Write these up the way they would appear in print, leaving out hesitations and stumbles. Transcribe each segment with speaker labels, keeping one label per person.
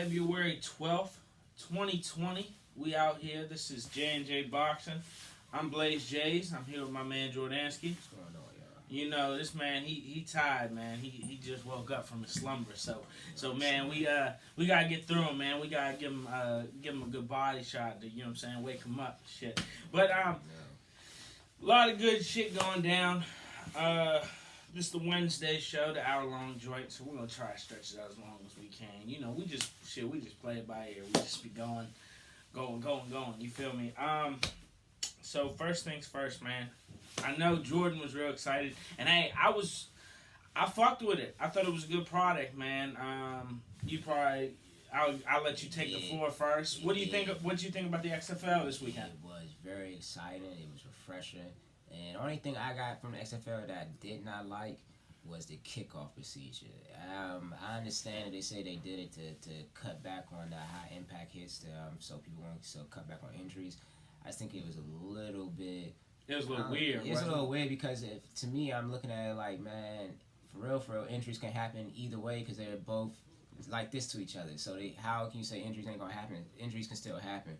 Speaker 1: February 12th, 2020. We out here. This is J&J Boxing. I'm Blaze Jays. I'm here with my man Jordansky.
Speaker 2: What's going on, y'all?
Speaker 1: You know, this man, he tired, man. He just woke up from his slumber. So man, we gotta get through him, man. We gotta give him a good body shot to, you know what I'm saying, wake him up and shit. But a lot of good shit going down. This is the Wednesday show, the hour-long joint, so we're gonna try to stretch it out as long as we can. You know, we just play it by ear. We just be going. You feel me? So first things first, man. I know Jordan was real excited, and I fucked with it. I thought it was a good product, man. I'll let you take the floor first. What do you think? What do you think about the XFL this weekend?
Speaker 2: It was very exciting. It was refreshing. And the only thing I got from the XFL that I did not like was the kickoff procedure. I understand that they say they did it to cut back on the high impact hits, so people won't cut back on injuries. I just think it was a little bit.
Speaker 1: It was a little weird.
Speaker 2: It was a little weird because to me, I'm looking at it like, man, for real, injuries can happen either way because they're both like this to each other. So how can you say injuries ain't gonna happen? Injuries can still happen.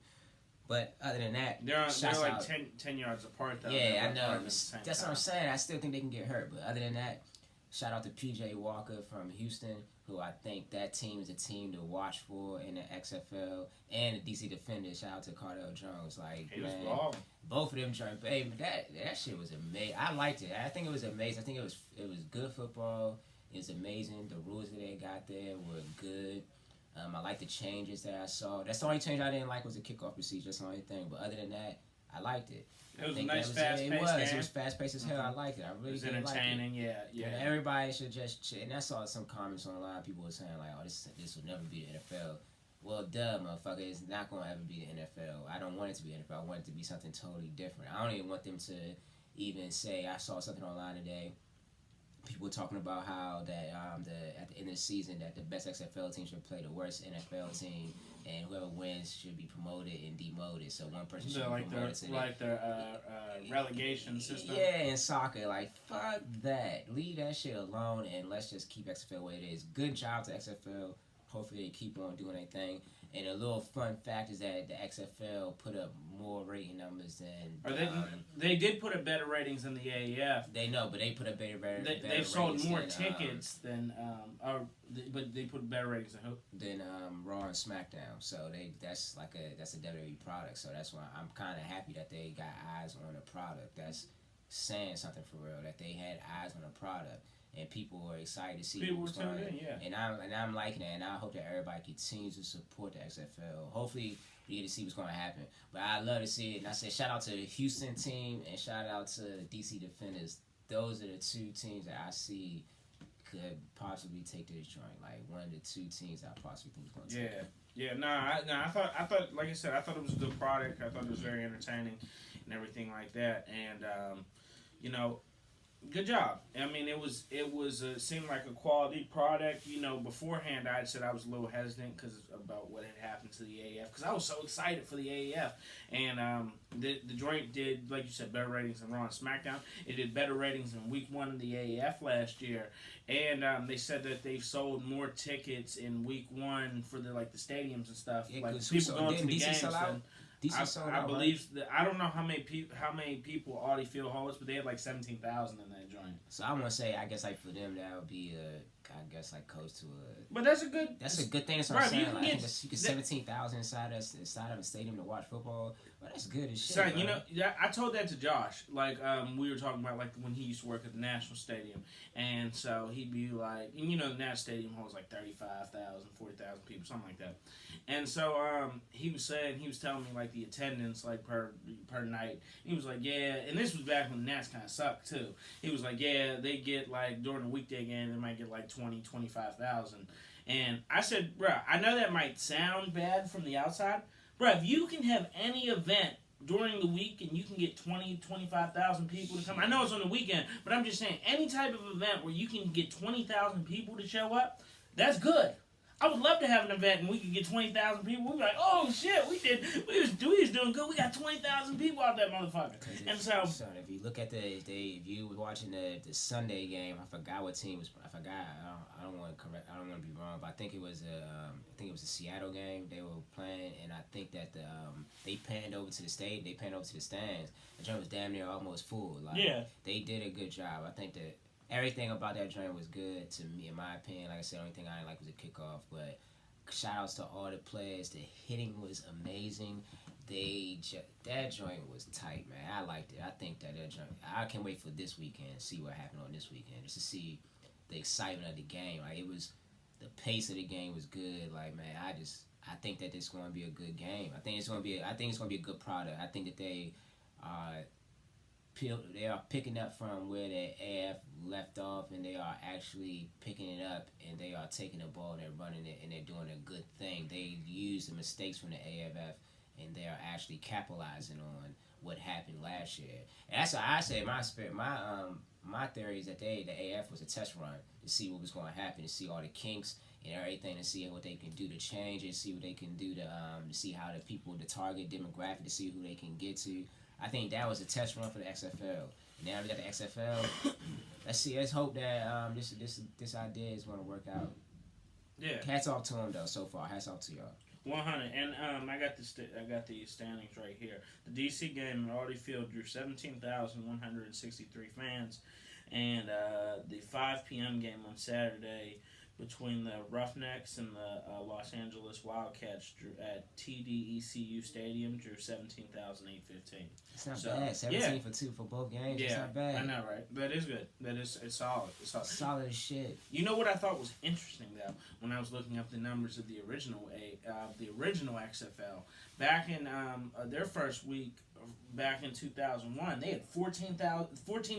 Speaker 2: But other than that,
Speaker 1: they're like 10 yards apart, though.
Speaker 2: Yeah, I know. That's what I'm saying. I still think they can get hurt. But other than that, shout out to P.J. Walker from Houston, who I think that team is a team to watch for in the XFL, and the DC Defenders. Shout out to Cardell Jones.
Speaker 1: He was balling.
Speaker 2: Both of them trying. Baby, that shit was amazing. I liked it. I think it was amazing. I think it was good football. It was amazing. The rules that they got there were good. I like the changes that I saw. That's the only change I didn't like was the kickoff procedure. That's the only thing. But other than that, I liked it.
Speaker 1: It was a nice fast-paced game.
Speaker 2: It was fast-paced as hell. I liked it. I really did like it.
Speaker 1: It was entertaining, yeah.
Speaker 2: And everybody should just... And I saw some comments online. People were saying, like, oh, this will never be the NFL. Well, duh, motherfucker. It's not going to ever be the NFL. I don't want it to be the NFL. I want it to be something totally different. I don't even want them to even say... I saw something online today. People were talking about how that at the end of the season that the best XFL team should play the worst NFL team, and whoever wins should be promoted and demoted. So one person should be promoted to
Speaker 1: their relegation system.
Speaker 2: Yeah, in soccer, like fuck that. Leave that shit alone and let's just keep XFL where it is. Good job to XFL. Hopefully they keep on doing their thing. And a little fun fact is that the XFL put up more rating numbers than...
Speaker 1: They did put up better ratings than the AAF.
Speaker 2: They know, but they put up better
Speaker 1: they've sold more tickets than... but they put better ratings than who?
Speaker 2: Than Raw and SmackDown. So that's a WWE product. So that's why I'm kind of happy that they got eyes on the product. That's saying something for real, that they had eyes on the product. And people were excited to see
Speaker 1: people were tuned in, yeah.
Speaker 2: And I'm liking it, and I hope that everybody continues to support the XFL. Hopefully, we get to see what's going to happen. But I love to see it. And I said, shout out to the Houston team and shout out to DC Defenders. Those are the two teams that I see could possibly take this joint. Like one of the two teams I possibly think is going to take it.
Speaker 1: Yeah. I thought, like I said, I thought it was a good product. I thought it was very entertaining and everything like that. And you know. Good job. I mean, it seemed like a quality product. You know, beforehand I had said I was a little hesitant about what had happened to the AAF because I was so excited for the AAF, and the joint did, like you said, better ratings than Raw and SmackDown. It did better ratings than Week 1 of the AAF last year, and they said that they've sold more tickets in Week 1 for the stadiums and stuff.
Speaker 2: Yeah,
Speaker 1: like people going to the games. I believe
Speaker 2: right?
Speaker 1: that I don't know how many people Audi Field holds, but they had like 17,000 in that joint.
Speaker 2: So I want to say, I guess like for them that would be close to a.
Speaker 1: But that's a good.
Speaker 2: That's a good thing. That's what I'm saying. Like, I think you get 17,000 inside of a stadium to watch football. But that's good as shit.
Speaker 1: So, you know, I told that to Josh. Like, we were talking about like when he used to work at the National Stadium, and so he'd be like, you know, the National Stadium holds like 35,000, 40,000 people, something like that. And so he was telling me like the attendance like per night. He was like, yeah, and this was back when the Nats kind of sucked too. He was like, yeah, they get like during the weekday game they might get like 20, 25,000. And I said, bro, I know that might sound bad from the outside, bro. If you can have any event during the week and you can get 20, 25,000 people to come, I know it's on the weekend, but I'm just saying any type of event where you can get 20,000 people to show up, that's good. I would love to have an event and we could get 20,000 people. We'd be like, oh shit, we was doing good. We got 20,000 people out there, motherfucker. And so,
Speaker 2: if you look at if you was watching the Sunday game, I forgot what team was. I forgot. I don't want to correct. I don't want to be wrong, but I think it was a Seattle game they were playing, and I think that they panned over to the stage. They panned over to the stands. The joint was damn near almost full. Like,
Speaker 1: yeah,
Speaker 2: they did a good job. I think that everything about that joint was good to me, in my opinion. Like I said, the only thing I didn't like was the kickoff, but shout outs to all the players. The hitting was amazing. That joint was tight, man. I liked it. I think that joint. I can't wait for this weekend. See what happened on this weekend, just to see the excitement of the game. Like, the pace of the game was good. Like, man, I think that it's going to be a good game. I think it's going to be a good product. I think that they are picking up from where the AF left off, and they are actually picking it up, and they are taking the ball and they're running it, and they're doing a good thing. They use the mistakes from the AFF, and they are actually capitalizing on what happened last year. And that's what I say. My theory is that the AF was a test run to see what was going to happen, to see all the kinks and everything, to see what they can do to change it, see what they can do to see how the target demographic, to see who they can get to. I think that was a test run for the XFL. Now we got the XFL. Let's hope that this idea is going to work out.
Speaker 1: Yeah.
Speaker 2: Hats off to them though. So far, hats off to y'all.
Speaker 1: 100. And I got the standings right here. The DC game at Audi Field drew 17,163 fans, and the 5 p.m. game on Saturday between the Roughnecks and the Los Angeles Wildcats at TDECU Stadium drew 17,815.
Speaker 2: It's not bad. 17 for 2 for both games.
Speaker 1: Yeah,
Speaker 2: it's not bad.
Speaker 1: I know, right? That is good. It's solid. It's solid.
Speaker 2: Solid as shit.
Speaker 1: You know what I thought was interesting though, when I was looking up the numbers of the original XFL back in their first week back in 2001, they had 14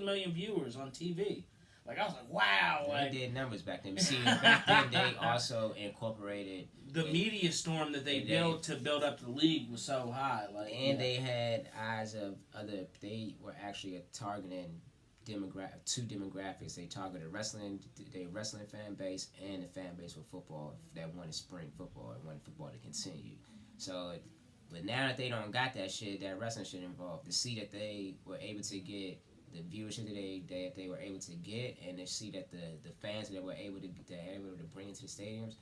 Speaker 1: million viewers on TV. Like, I was like, wow.
Speaker 2: They
Speaker 1: like,
Speaker 2: did numbers back then. See, back then they also incorporated
Speaker 1: the media storm that they built to build up the league was so high. Like,
Speaker 2: and they had eyes of other. They were actually targeting two demographics. They targeted wrestling fan base and the fan base for football that wanted spring football and wanted football to continue. So, but now that they don't got that shit, that wrestling shit involved, to see that they were able to get the viewership that they were able to get, and to see that the fans that they were able to bring into the stadiums,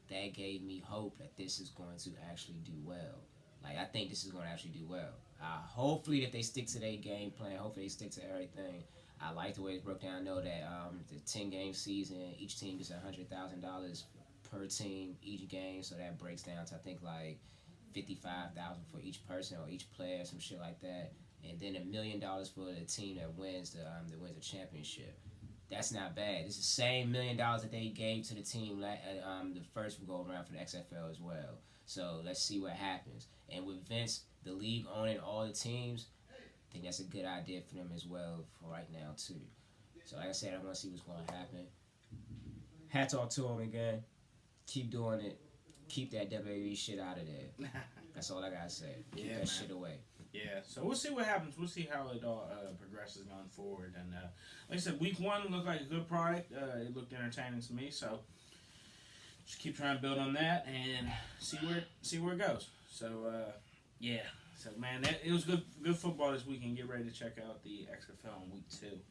Speaker 2: that gave me hope that this is going to actually do well. Like, I think this is going to actually do well. Hopefully that they stick to their game plan. Hopefully they stick to everything. I like the way it's broke down. I know that the 10-game season, each team gets $100,000 per team each game, so that breaks down to I think like $55,000 for each person or each player, some shit like that. And then $1 million for the team that wins the championship. That's not bad. It's the same $1 million that they gave to the team the first go around for the XFL as well. So let's see what happens. And with Vince, the league owning all the teams, I think that's a good idea for them as well for right now too. So like I said, I want to see what's going to happen. Hats off to them again. Keep doing it. Keep that WWE shit out of there. That's all I gotta say. Keep that shit away.
Speaker 1: Yeah, so we'll see what happens. We'll see how it all progresses going forward. And like I said, week 1 looked like a good product. It looked entertaining to me. So just keep trying to build on that and see where it goes. So yeah, so man, it was good football this weekend. Get ready to check out the XFL in week 2.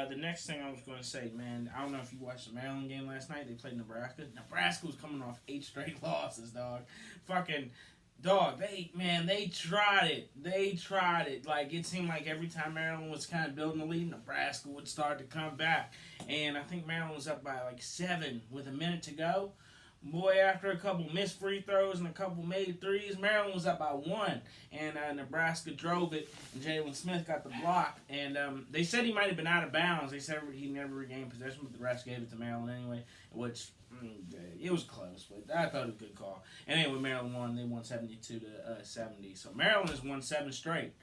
Speaker 1: The next thing I was going to say, man, I don't know if you watched the Maryland game last night. They played Nebraska. Nebraska was coming off 8 straight losses, dog. Fucking dog, they tried it. They tried it. Like, it seemed like every time Maryland was kind of building the lead, Nebraska would start to come back. And I think Maryland was up by like 7 with a minute to go. Boy, after a couple missed free throws and a couple made threes, Maryland was up by 1. And Nebraska drove it, and Jalen Smith got the block. And they said he might have been out of bounds. They said he never regained possession, but the refs gave it to Maryland anyway, which it was close, but I thought it was a good call. And anyway, Maryland won. They won 72 to 70. So Maryland has won 7 straight.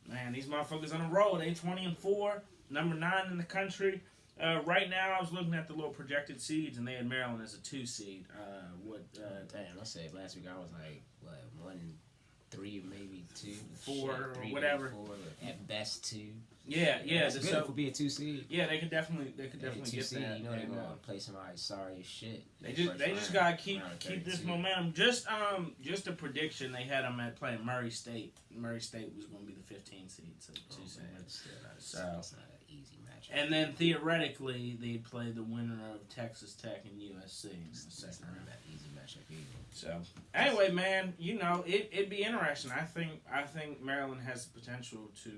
Speaker 1: Man, these motherfuckers on the road. They 20-4, number 9 in the country. Right now, I was looking at the little projected seeds, and they had Maryland as a 2 seed.
Speaker 2: Damn, I said last week I was like, what, 3 or maybe 2,
Speaker 1: 4 or
Speaker 2: 3,
Speaker 1: whatever.
Speaker 2: 4, at best 2.
Speaker 1: Yeah.
Speaker 2: That's good for being 2 seed.
Speaker 1: Yeah, they could definitely get
Speaker 2: seed,
Speaker 1: that.
Speaker 2: You know they're gonna play somebody sorry as shit.
Speaker 1: They just gotta keep this momentum. Just a prediction. They had them at playing Murray State. Murray State was going to be the 15 seed, so 2 seed.
Speaker 2: That's not an easy matchup.
Speaker 1: And then theoretically, they'd play the winner of Texas Tech and USC in the second round.
Speaker 2: Not that easy matchup either.
Speaker 1: So anyway, man, it'd be interesting. I think Maryland has the potential to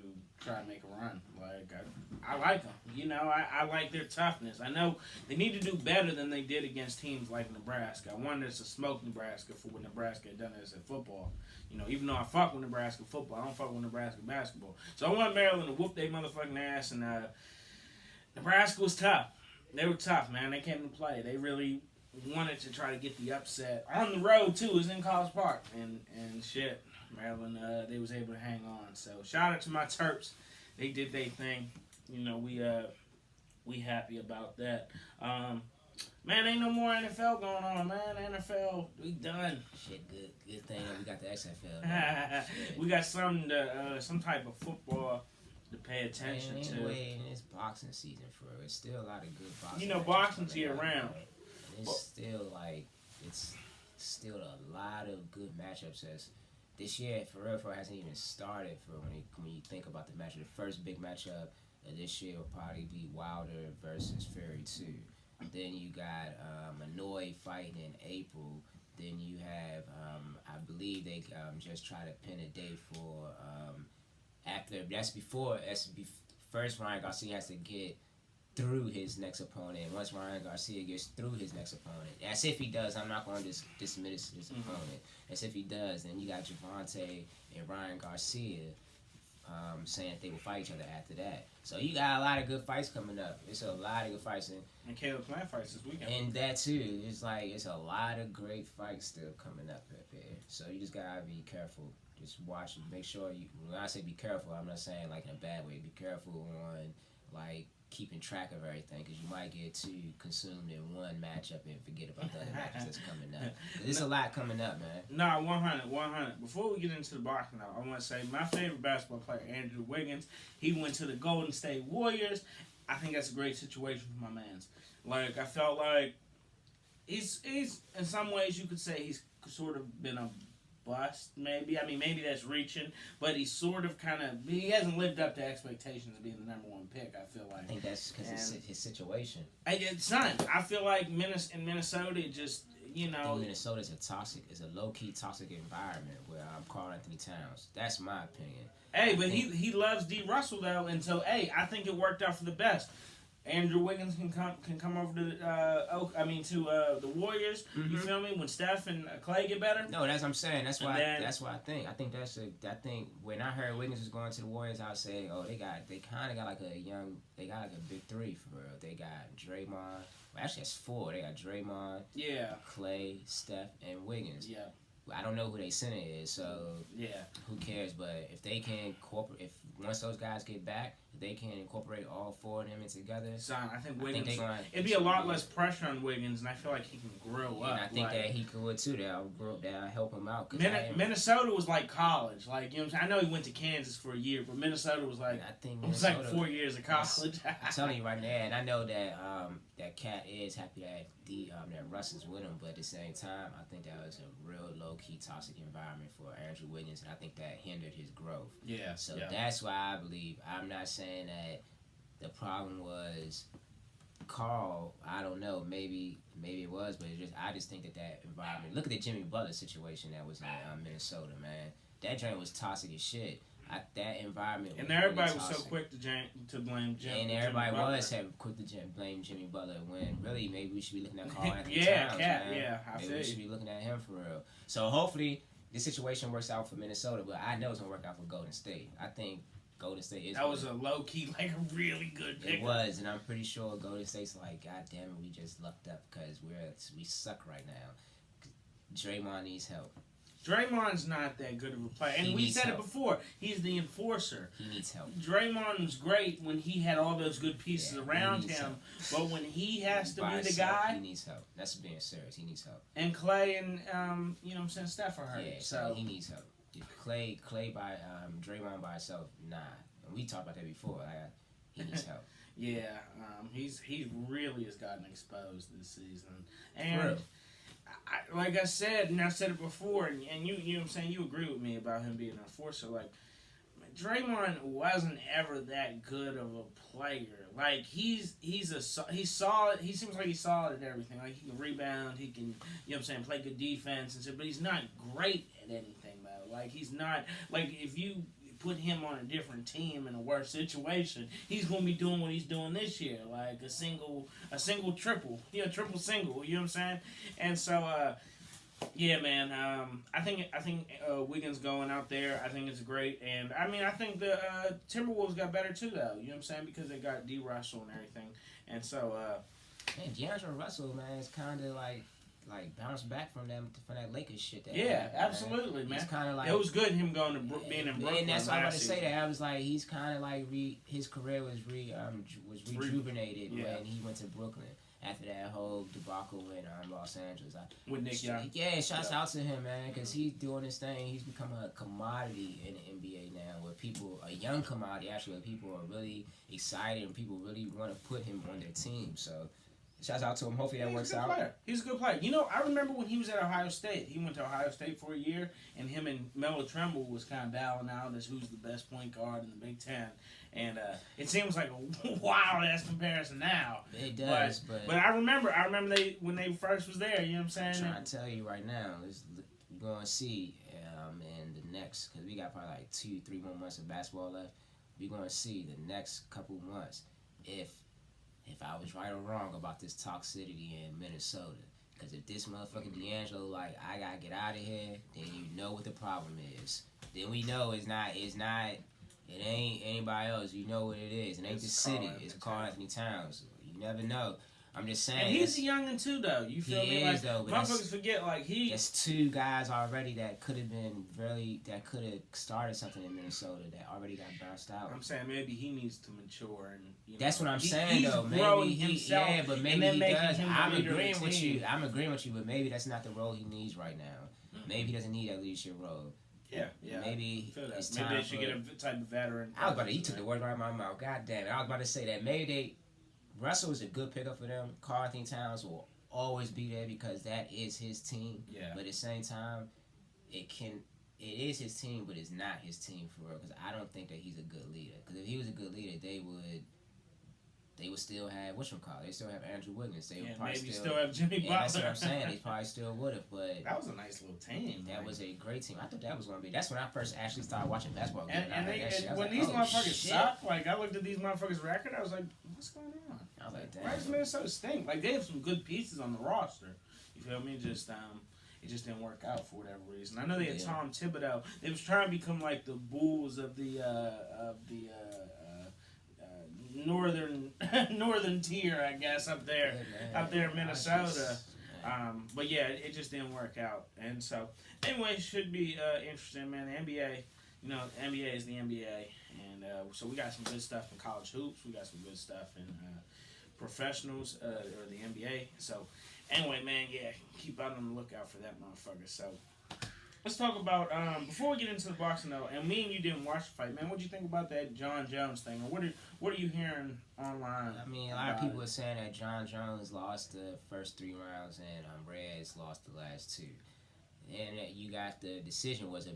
Speaker 1: try and make a run. Like I like them. I like their toughness. I know they need to do better than they did against teams like Nebraska. I wanted us to smoke Nebraska for what Nebraska had done as in football. Even though I fuck with Nebraska football, I don't fuck with Nebraska basketball. So I want Maryland to whoop their motherfucking ass. And Nebraska was tough. They were tough, man. They came to play. They really wanted to try to get the upset on the road too. It was in College Park and shit. Maryland, they was able to hang on. So shout out to my Terps. They did their thing. We happy about that. Man, ain't no more NFL going on, man. NFL, we done.
Speaker 2: Shit, good thing that we got the XFL.
Speaker 1: We got some type of football to pay attention to.
Speaker 2: Anyway, it's boxing season for real. It's still a lot of good boxing.
Speaker 1: Boxing's year round.
Speaker 2: It's still a lot of good matchups. As this year, for real, hasn't even started. For when you think about the matchup, the first big matchup this year will probably be Wilder versus Fury 2. Then you got Manoy fighting in April. Then you have, I believe they just try to pin a date for first Ryan Garcia has to get through his next opponent. Once Ryan Garcia gets through his next opponent, as if he does, I'm not going to dismiss his opponent. As if he does, then you got Javante and Ryan Garcia saying that they will fight each other after that. So you got a lot of good fights coming up. It's a lot of good fights.
Speaker 1: And Caleb Plant fights this weekend.
Speaker 2: And that too. It's a lot of great fights still coming up here. So you just gotta be careful. Just watch and make sure when I say be careful, I'm not saying like in a bad way. Be careful on like keeping track of everything, because you might get too consumed in one matchup and forget about the other matches that's coming up. There's a lot coming up, man.
Speaker 1: Nah, 100. Before we get into the boxing now, I want to say my favorite basketball player, Andrew Wiggins, he went to the Golden State Warriors. I think that's a great situation for my mans. Like, I felt like he's in some ways you could say he's sort of been a bust, maybe. I mean, maybe that's reaching, but he's sort of he hasn't lived up to expectations of being the number one pick, I feel like.
Speaker 2: I think that's because his situation.
Speaker 1: It's not. I feel like in Minnesota, it just,
Speaker 2: I think Minnesota's a low-key toxic environment where Karl Anthony Towns. That's my opinion.
Speaker 1: Hey, but he loves D. Russell, though, and so, I think it worked out for the best. Andrew Wiggins can come over to the Warriors. Mm-hmm. You feel me? When Steph and Clay get better.
Speaker 2: No, that's what I'm saying. That's why I think. I think when I heard Wiggins was going to the Warriors, I was saying, they kind of got like a big three for real. They got Draymond. Well, actually, that's 4. They got Draymond, Clay, Steph, and Wiggins. Yeah. I don't know who their center is, so who cares? But if they can once those guys get back, if they can incorporate all 4 of them together,
Speaker 1: son, I think Wiggins. It'd be a lot less pressure on Wiggins, and I feel like he can grow up.
Speaker 2: And I think that he could too. That'll grow up. That'll help him out.
Speaker 1: Minnesota was like college. Like, you know what I'm saying? I know he went to Kansas for a year, but Minnesota was like it was like 4 years of college.
Speaker 2: I'm telling you right now, and I know that that Cat is happy that that Russ is with him, but at the same time, I think that was a real low-key toxic environment for Andrew Wiggins, and I think that hindered his growth. Yeah. So that's why I believe. I'm not saying that the problem was Karl. I don't know. Maybe it was, but I just think that environment. Look at the Jimmy Butler situation that was in Minnesota, man. That joint was toxic as shit. That environment.
Speaker 1: And everybody was so quick to blame Jimmy.
Speaker 2: And everybody was quick to blame Jimmy Butler when really maybe we should be looking at Karl Anthony Towns, man. Maybe we should be looking at him for real. So hopefully this situation works out for Minnesota, but I know it's gonna work out for Golden State. I think Golden State is.
Speaker 1: That was a low key, like a really good pick.
Speaker 2: It was, and I'm pretty sure Golden State's like, God damn it, we just lucked up because we suck right now. Draymond needs help.
Speaker 1: Draymond's not that good of a player. And we said it before. He's the enforcer.
Speaker 2: He needs help.
Speaker 1: Draymond was great when he had all those good pieces around him. But when he has to be the guy...
Speaker 2: He needs help. That's being serious. He needs help.
Speaker 1: And Clay and, Steph are hurt.
Speaker 2: Yeah, so he needs help. Clay by Draymond by himself, nah. And we talked about that before. He needs help.
Speaker 1: Yeah, he really has gotten exposed this season, and like I said, and I said it before, and you know what I'm saying, you agree with me about him being an enforcer. Like Draymond wasn't ever that good of a player. Like he's solid. He seems like he's solid at everything. Like he can rebound. He can, you know what I'm saying, play good defense and shit. But he's not great at anything though. Like he's not, like if you put him on a different team in a worse situation, he's gonna be doing what he's doing this year, like a single triple, triple single. You know what I'm saying? And so. Yeah, man. I think Wiggins going out there. I think it's great, and I mean I think the Timberwolves got better too, though. You know what I'm saying, because they got D. Russell and everything, and so.
Speaker 2: Man, D'Angelo Russell, man, is kind of like bounced back from that Lakers shit.
Speaker 1: Absolutely, man.
Speaker 2: It's kind of like
Speaker 1: it was good him going to being in Brooklyn.
Speaker 2: And that's what I'm about to say. That I was like, he's kind of like his career was rejuvenated when he went to Brooklyn. After that whole debacle in Los Angeles.
Speaker 1: With Nick Young.
Speaker 2: Yeah, shouts out to him, man, because he's doing his thing. He's become a commodity in the NBA now, where a young commodity, actually, where people are really excited and people really want to put him on their team. So, shouts out to him. Hopefully that works out.
Speaker 1: He's a good player. You know, I remember when he was at Ohio State. He went to Ohio State for a year, and him and Melo Trimble was kind of battling out as who's the best point guard in the Big Ten. And it seems like a wild-ass comparison now.
Speaker 2: It does,
Speaker 1: but I remember when they first was there, you know what I'm saying?
Speaker 2: I'm trying to tell you right now, we're going to see in the next, because we got probably like 2-3 more months of basketball left, we're going to see the next couple months if I was right or wrong about this toxicity in Minnesota. Because if this motherfucking D'Angelo, like, I got to get out of here, then you know what the problem is. Then we know it ain't anybody else. You know what it is. It ain't the city. It's Karl Anthony Towns. You never know. I'm just saying.
Speaker 1: And he's a youngin' too, though. You feel me? Like, motherfuckers forget, like,
Speaker 2: That's two guys already that could have started something in Minnesota that already got bounced out.
Speaker 1: I'm saying maybe he needs to mature. And
Speaker 2: that's what I'm saying, though. Maybe himself, but maybe he does. I'm agreeing with you, but maybe that's not the role he needs right now. Maybe he doesn't need that leadership role.
Speaker 1: Yeah.
Speaker 2: Maybe it's time.
Speaker 1: Maybe they should get a type of veteran.
Speaker 2: You took the word right out of my mouth. God damn it. I was about to say that. Maybe Russell is a good pickup for them. Karl Anthony Towns will always be there because that is his team.
Speaker 1: Yeah.
Speaker 2: But at the same time, it is his team, but it's not his team for real. Because I don't think that he's a good leader. Because if he was a good leader, they would still have They still have Andrew Wiggins. They would probably
Speaker 1: still have Jimmy Butler.
Speaker 2: That's what I'm saying. They probably still would have. But
Speaker 1: that was a nice little team.
Speaker 2: That was a great team. I thought that was going to be. That's when I first actually started watching basketball.
Speaker 1: And when these motherfuckers suck, like I looked at these motherfuckers' record, I was like, what's going on?
Speaker 2: I was like, damn.
Speaker 1: Why does Minnesota stink? Like they have some good pieces on the roster. You feel me? It just didn't work out for whatever reason. I know they had Tom Thibodeau. They was trying to become like the Bulls of the northern tier, I guess, up there in Minnesota. But yeah, it just didn't work out. And so, anyway, it should be interesting, man. The NBA, the NBA is the NBA, and so we got some good stuff in college hoops. We got some good stuff in professionals or the NBA. So, anyway, man, yeah, keep out on the lookout for that motherfucker. So. Let's talk about, before we get into the boxing though, and me and you didn't watch the fight, man, what do you think about that John Jones thing? Or what are you hearing online?
Speaker 2: I mean, a lot of people are saying that John Jones lost the first 3 rounds and Reyes lost the last 2. And you got the decision was a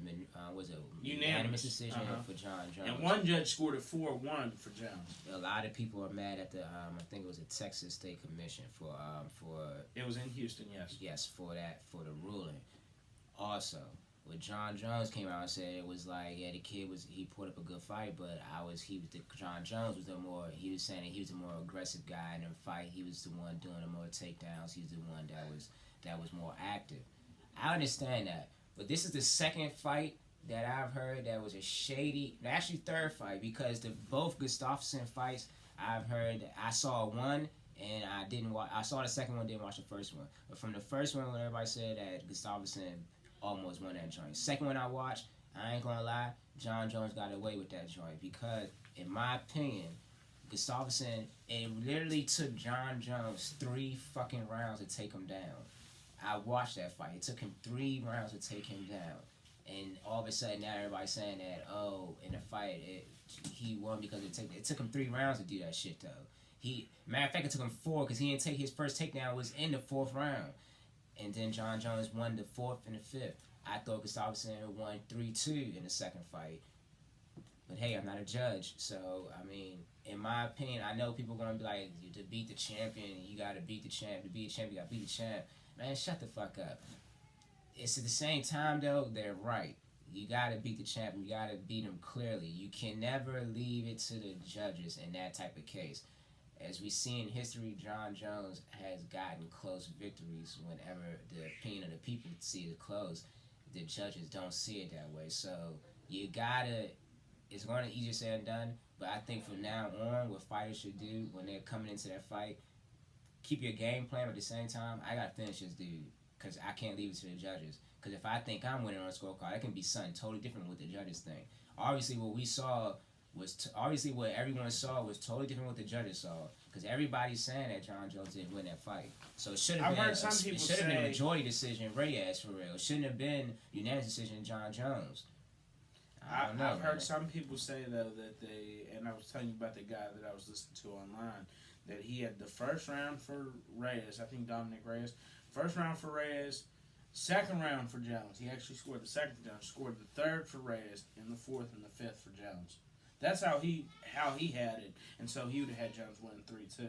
Speaker 2: unanimous decision for John Jones.
Speaker 1: And one judge scored it 4-1 for Jones.
Speaker 2: A lot of people are mad at the, I think it was a Texas State Commission for.
Speaker 1: It was in Houston, yes.
Speaker 2: Yes, for the ruling. Also, when John Jones came out and said it was like, yeah, the kid he put up a good fight, but John Jones was he was saying that he was the more aggressive guy in the fight. He was the one doing the more takedowns. He's the one that was more active. I understand that, but this is the second fight that I've heard that was a shady, actually third fight, because both Gustafsson fights I've heard. I saw one. And I didn't watch. I saw the second one, didn't watch the first one. But from the first one, when everybody said that Gustafsson almost won that joint. Second one I watched, I ain't gonna lie, John Jones got away with that joint because, in my opinion, Gustafsson, it literally took John Jones 3 fucking rounds to take him down. I watched that fight. It took him 3 rounds to take him down. and all of a sudden now everybody's saying that in the fight he won because it took him 3 rounds to do that shit though. Matter of fact, it took him 4 because he didn't take his first takedown was in the 4th round, and then John Jones won the 4th and the 5th. I thought Gustafsson won 3-2 in the second fight. But hey, I'm not a judge, so I mean, in my opinion, I know people are gonna be like, to beat the champion, you gotta beat the champ. To beat the champ, you gotta beat the champ. Man, shut the fuck up. It's at the same time though, they're right. You gotta beat the champ. You gotta beat him clearly. You can never leave it to the judges in that type of case. As we see in history, John Jones has gotten close victories whenever the opinion of the people see it close. The judges don't see it that way. So you gotta. It's going to easier said than done, but I think from now on, what fighters should do when they're coming into that fight, keep your game plan, but at the same time, I got to finish this dude because I can't leave it to the judges. Because if I think I'm winning on a scorecard, that can be something totally different with the judges think. Obviously, what we saw was, what everyone saw was totally different what the judges saw. Because everybody's saying that John Jones didn't win that fight. So it should have been a majority decision, Reyes, for real. It shouldn't have been unanimous decision, John Jones.
Speaker 1: I've heard some people say though that and I was telling you about the guy that I was listening to online, that he had the first round for Reyes, I think Dominic Reyes, first round for Reyes, second round for Jones. He actually scored the second down, scored the third for Reyes, and the 4th and the 5th for Jones. That's how he had it, and so he would have had Jones win 3-2.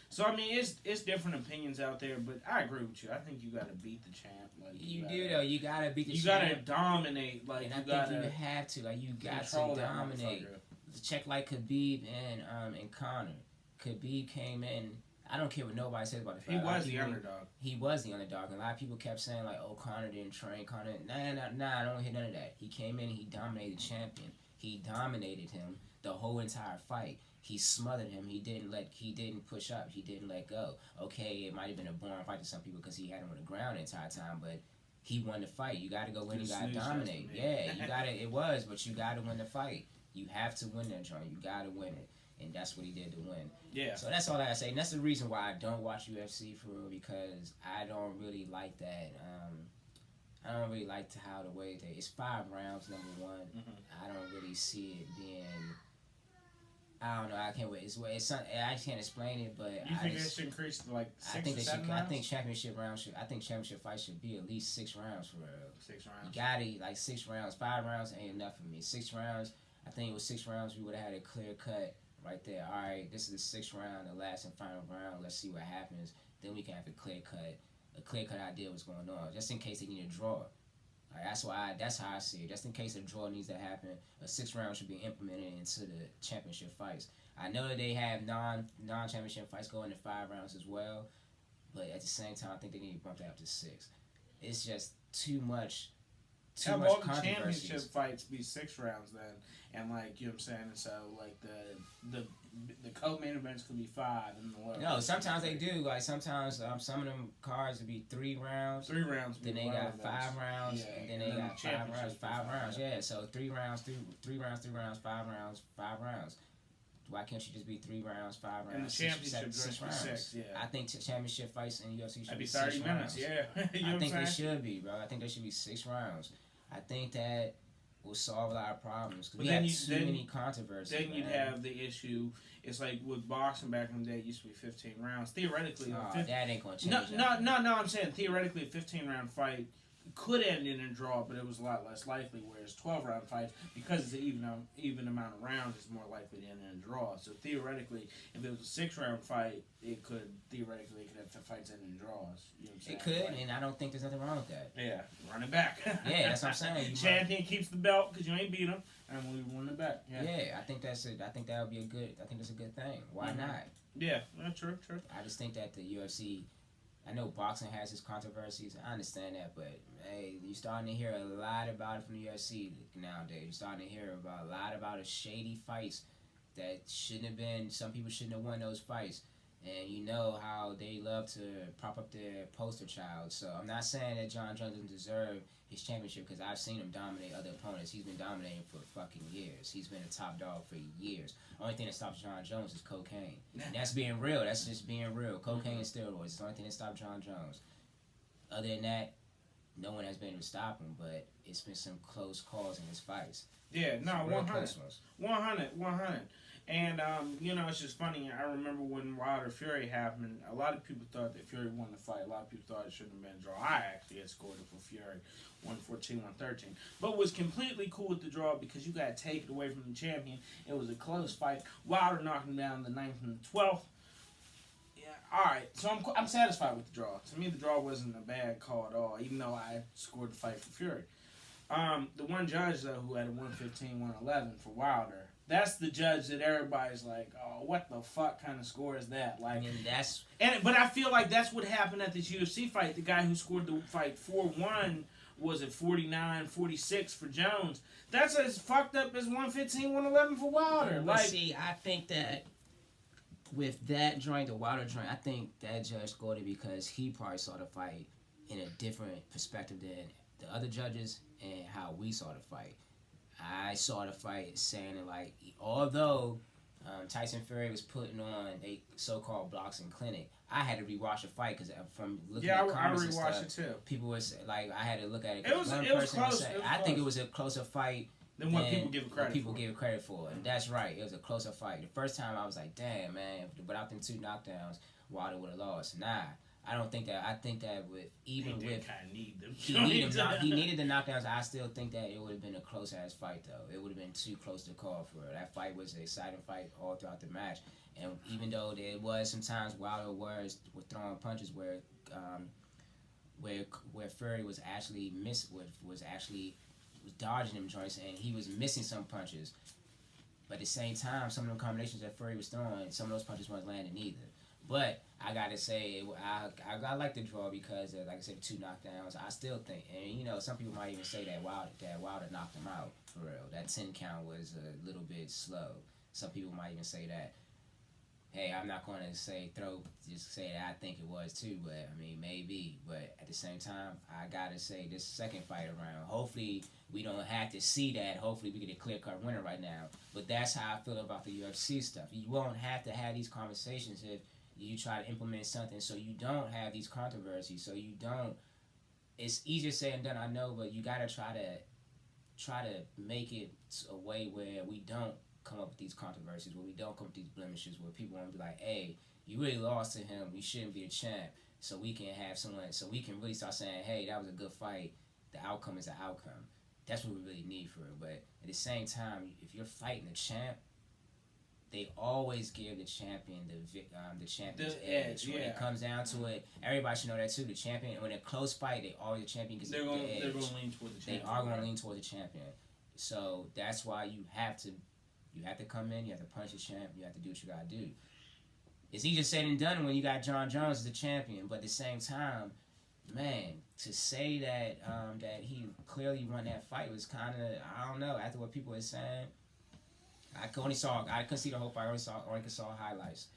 Speaker 1: So I mean, it's different opinions out there, but I agree with you. I think you got to beat the champ. Like
Speaker 2: you do though. You got to beat the champ.
Speaker 1: You got to dominate. Like
Speaker 2: and I think you have to. Like you got to dominate. Check like Khabib and Conor. Khabib came in. I don't care what nobody says about the fight.
Speaker 1: He was the underdog.
Speaker 2: He was the underdog. And a lot of people kept saying like, "Oh, Conor didn't train. Conor." Nah. I don't hear none of that. He came in and he dominated the champion. He dominated him the whole entire fight. He smothered him. He didn't push up. He didn't let go. Okay, it might have been a boring fight to some people because he had him on the ground the entire time, but he won the fight. You got to go win. You got to dominate. Yeah, you got to. It was, but you got to win the fight. You have to win that joint. You got to win it, and that's what he did to win.
Speaker 1: Yeah.
Speaker 2: So that's all I say. And that's the reason why I don't watch UFC for real, because I don't really like that. I don't really like how the way it's 5 rounds. Number one, I don't really see it being. I don't know. I can't wait. It's something, I can't explain it, but
Speaker 1: you think it should increase to like 6 or 7 rounds?
Speaker 2: I think championship fights should be at least 6 rounds for real.
Speaker 1: 6 rounds.
Speaker 2: You got it, like 6 rounds. 5 rounds ain't enough for me. 6 rounds. I think it was 6 rounds. We would have had a clear cut right there. All right, this is the 6th round, the last and final round. Let's see what happens. Then we can have a clear cut idea what's going on, just in case they need a draw. That's how I see it. Just in case a draw needs to happen, a 6th round should be implemented into the championship fights. I know that they have non-championship fights going to 5 rounds as well, but at the same time, I think they need to bump that up to 6. It's just too much. Too much
Speaker 1: controversy. Championship fights be 6 rounds then, and like you know what I'm saying. And so like the co-main events could be 5 and the lower.
Speaker 2: No, sometimes they do. Like sometimes some of them cards would be 3 rounds.
Speaker 1: 3 rounds.
Speaker 2: Then they got 5 rounds, and then they got 5 rounds. 5 rounds, yeah. So 3 rounds, 3 rounds, 3 rounds, 5 rounds, 5 rounds. Why can't you just be 3 rounds, 5 rounds,
Speaker 1: and the championship
Speaker 2: 6 rounds?
Speaker 1: 6, yeah.
Speaker 2: I think championship fights in UFC should be
Speaker 1: 30
Speaker 2: 6
Speaker 1: minutes,
Speaker 2: rounds.
Speaker 1: yeah.
Speaker 2: I think they should be, bro. I think they should be 6 rounds. I think that will solve a lot of problems. Because we have too many controversies.
Speaker 1: Then you'd have the issue. It's like with boxing back in the day, it used to be 15 rounds. Theoretically,
Speaker 2: that ain't gonna change.
Speaker 1: No. I'm saying theoretically, a 15-round fight could end in a draw, but it was a lot less likely. Whereas 12-round fights, because it's an even amount of rounds, it's more likely to end in a draw. So theoretically, if it was a 6-round fight, it could have fights end in draws. You know what I'm saying?
Speaker 2: It could, and I don't think there's nothing wrong with that.
Speaker 1: Yeah, run it back.
Speaker 2: Yeah, that's what I'm saying.
Speaker 1: Champion keeps the belt because you ain't beat him, and we run it back.
Speaker 2: Yeah, I think that's it. I think that would be a good. I think that's a good thing. Why not?
Speaker 1: Yeah, true.
Speaker 2: I just think that the UFC. I know boxing has its controversies. I understand that, but hey, you're starting to hear a lot about it from the UFC nowadays. You're starting to hear about a lot about shady fights that shouldn't have been. Some people shouldn't have won those fights, and you know how they love to prop up their poster child. So I'm not saying that John Jones doesn't deserve his championship because I've seen him dominate other opponents. He's been dominating for fucking years. He's been a top dog for years. Only thing that stops John Jones is cocaine. And that's being real. That's just being real. Cocaine and steroids is the only thing that stops John Jones. Other than that, no one has been able to stop him, but it's been some close calls in his fights.
Speaker 1: Yeah, no,
Speaker 2: Some real
Speaker 1: 100.
Speaker 2: close ones.
Speaker 1: 100. And, it's just funny. I remember when Wilder Fury happened, a lot of people thought that Fury won the fight. A lot of people thought it shouldn't have been a draw. I actually had scored it for Fury, 114, 113. But was completely cool with the draw because you got to take it away from the champion. It was a close fight. Wilder knocked him down the 9th and the 12th. Yeah, all right. So I'm satisfied with the draw. To me, the draw wasn't a bad call at all, even though I scored the fight for Fury. The one judge, though, who had a 115, 111 for Wilder, that's the judge that everybody's like, oh, what the fuck kind of score is that? Like, but I feel like that's what happened at this UFC fight. The guy who scored the fight 4-1 was at 49, 46 for Jones. That's as fucked up as 115, 111 for Wilder.
Speaker 2: But see, I think that with that joint, the Wilder joint, I think that judge scored it because he probably saw the fight in a different perspective than the other judges and how we saw the fight. I saw the fight saying it like, although Tyson Fury was putting on a so-called boxing clinic, I had to rewatch the fight because from looking at comments and stuff,
Speaker 1: it too.
Speaker 2: people was like, I had to look at it.
Speaker 1: It was close.
Speaker 2: I think it was a closer fight
Speaker 1: than what people give it credit for.
Speaker 2: And that's right. It was a closer fight. The first time I was like, damn, man, without them 2 knockdowns, Wilder would have lost. Nah. I don't think that. I think that he needed the knockdowns. I still think that it would have been a close ass fight though. It would have been too close to call for it. That fight was an exciting fight all throughout the match. And even though there was sometimes Wilder was throwing punches where Fury was actually was dodging them joints and he was missing some punches. But at the same time, some of the combinations that Fury was throwing, some of those punches weren't landing either. But I gotta say, I like the draw because, like I said, 2 knockdowns. I still think, and some people might even say that Wilder knocked him out for real. That 10 count was a little bit slow. Some people might even say that. Hey, I'm not gonna say that I think it was too, but I mean maybe. But at the same time, I gotta say this second fight around. Hopefully we don't have to see that. Hopefully we get a clear-cut winner right now. But that's how I feel about the UFC stuff. You won't have to have these conversations if you try to implement something so you don't have these controversies, so you don't. It's easier said than done, I know, but you gotta try to make it a way where we don't come up with these controversies, where we don't come up with these blemishes, where people won't be like, hey, you really lost to him, you shouldn't be a champ, so we can have someone, so we can really start saying, hey, that was a good fight, the outcome is the outcome. That's what we really need for it. But at the same time, if you're fighting a champ, they always give the champion the champion's edge. When it comes down to it, everybody should know that too. The champion, when a close fight, the champion gets the edge.
Speaker 1: They're going to lean toward the champion.
Speaker 2: They are going to lean toward the champion. So that's why you have to come in. You have to punch the champ. You have to do what you got to do. It's easier said than done when you got John Jones as the champion. But at the same time, man, to say that that he clearly won that fight was kind of, I don't know. After what people were saying. I couldn't see the whole fight. I only saw highlights,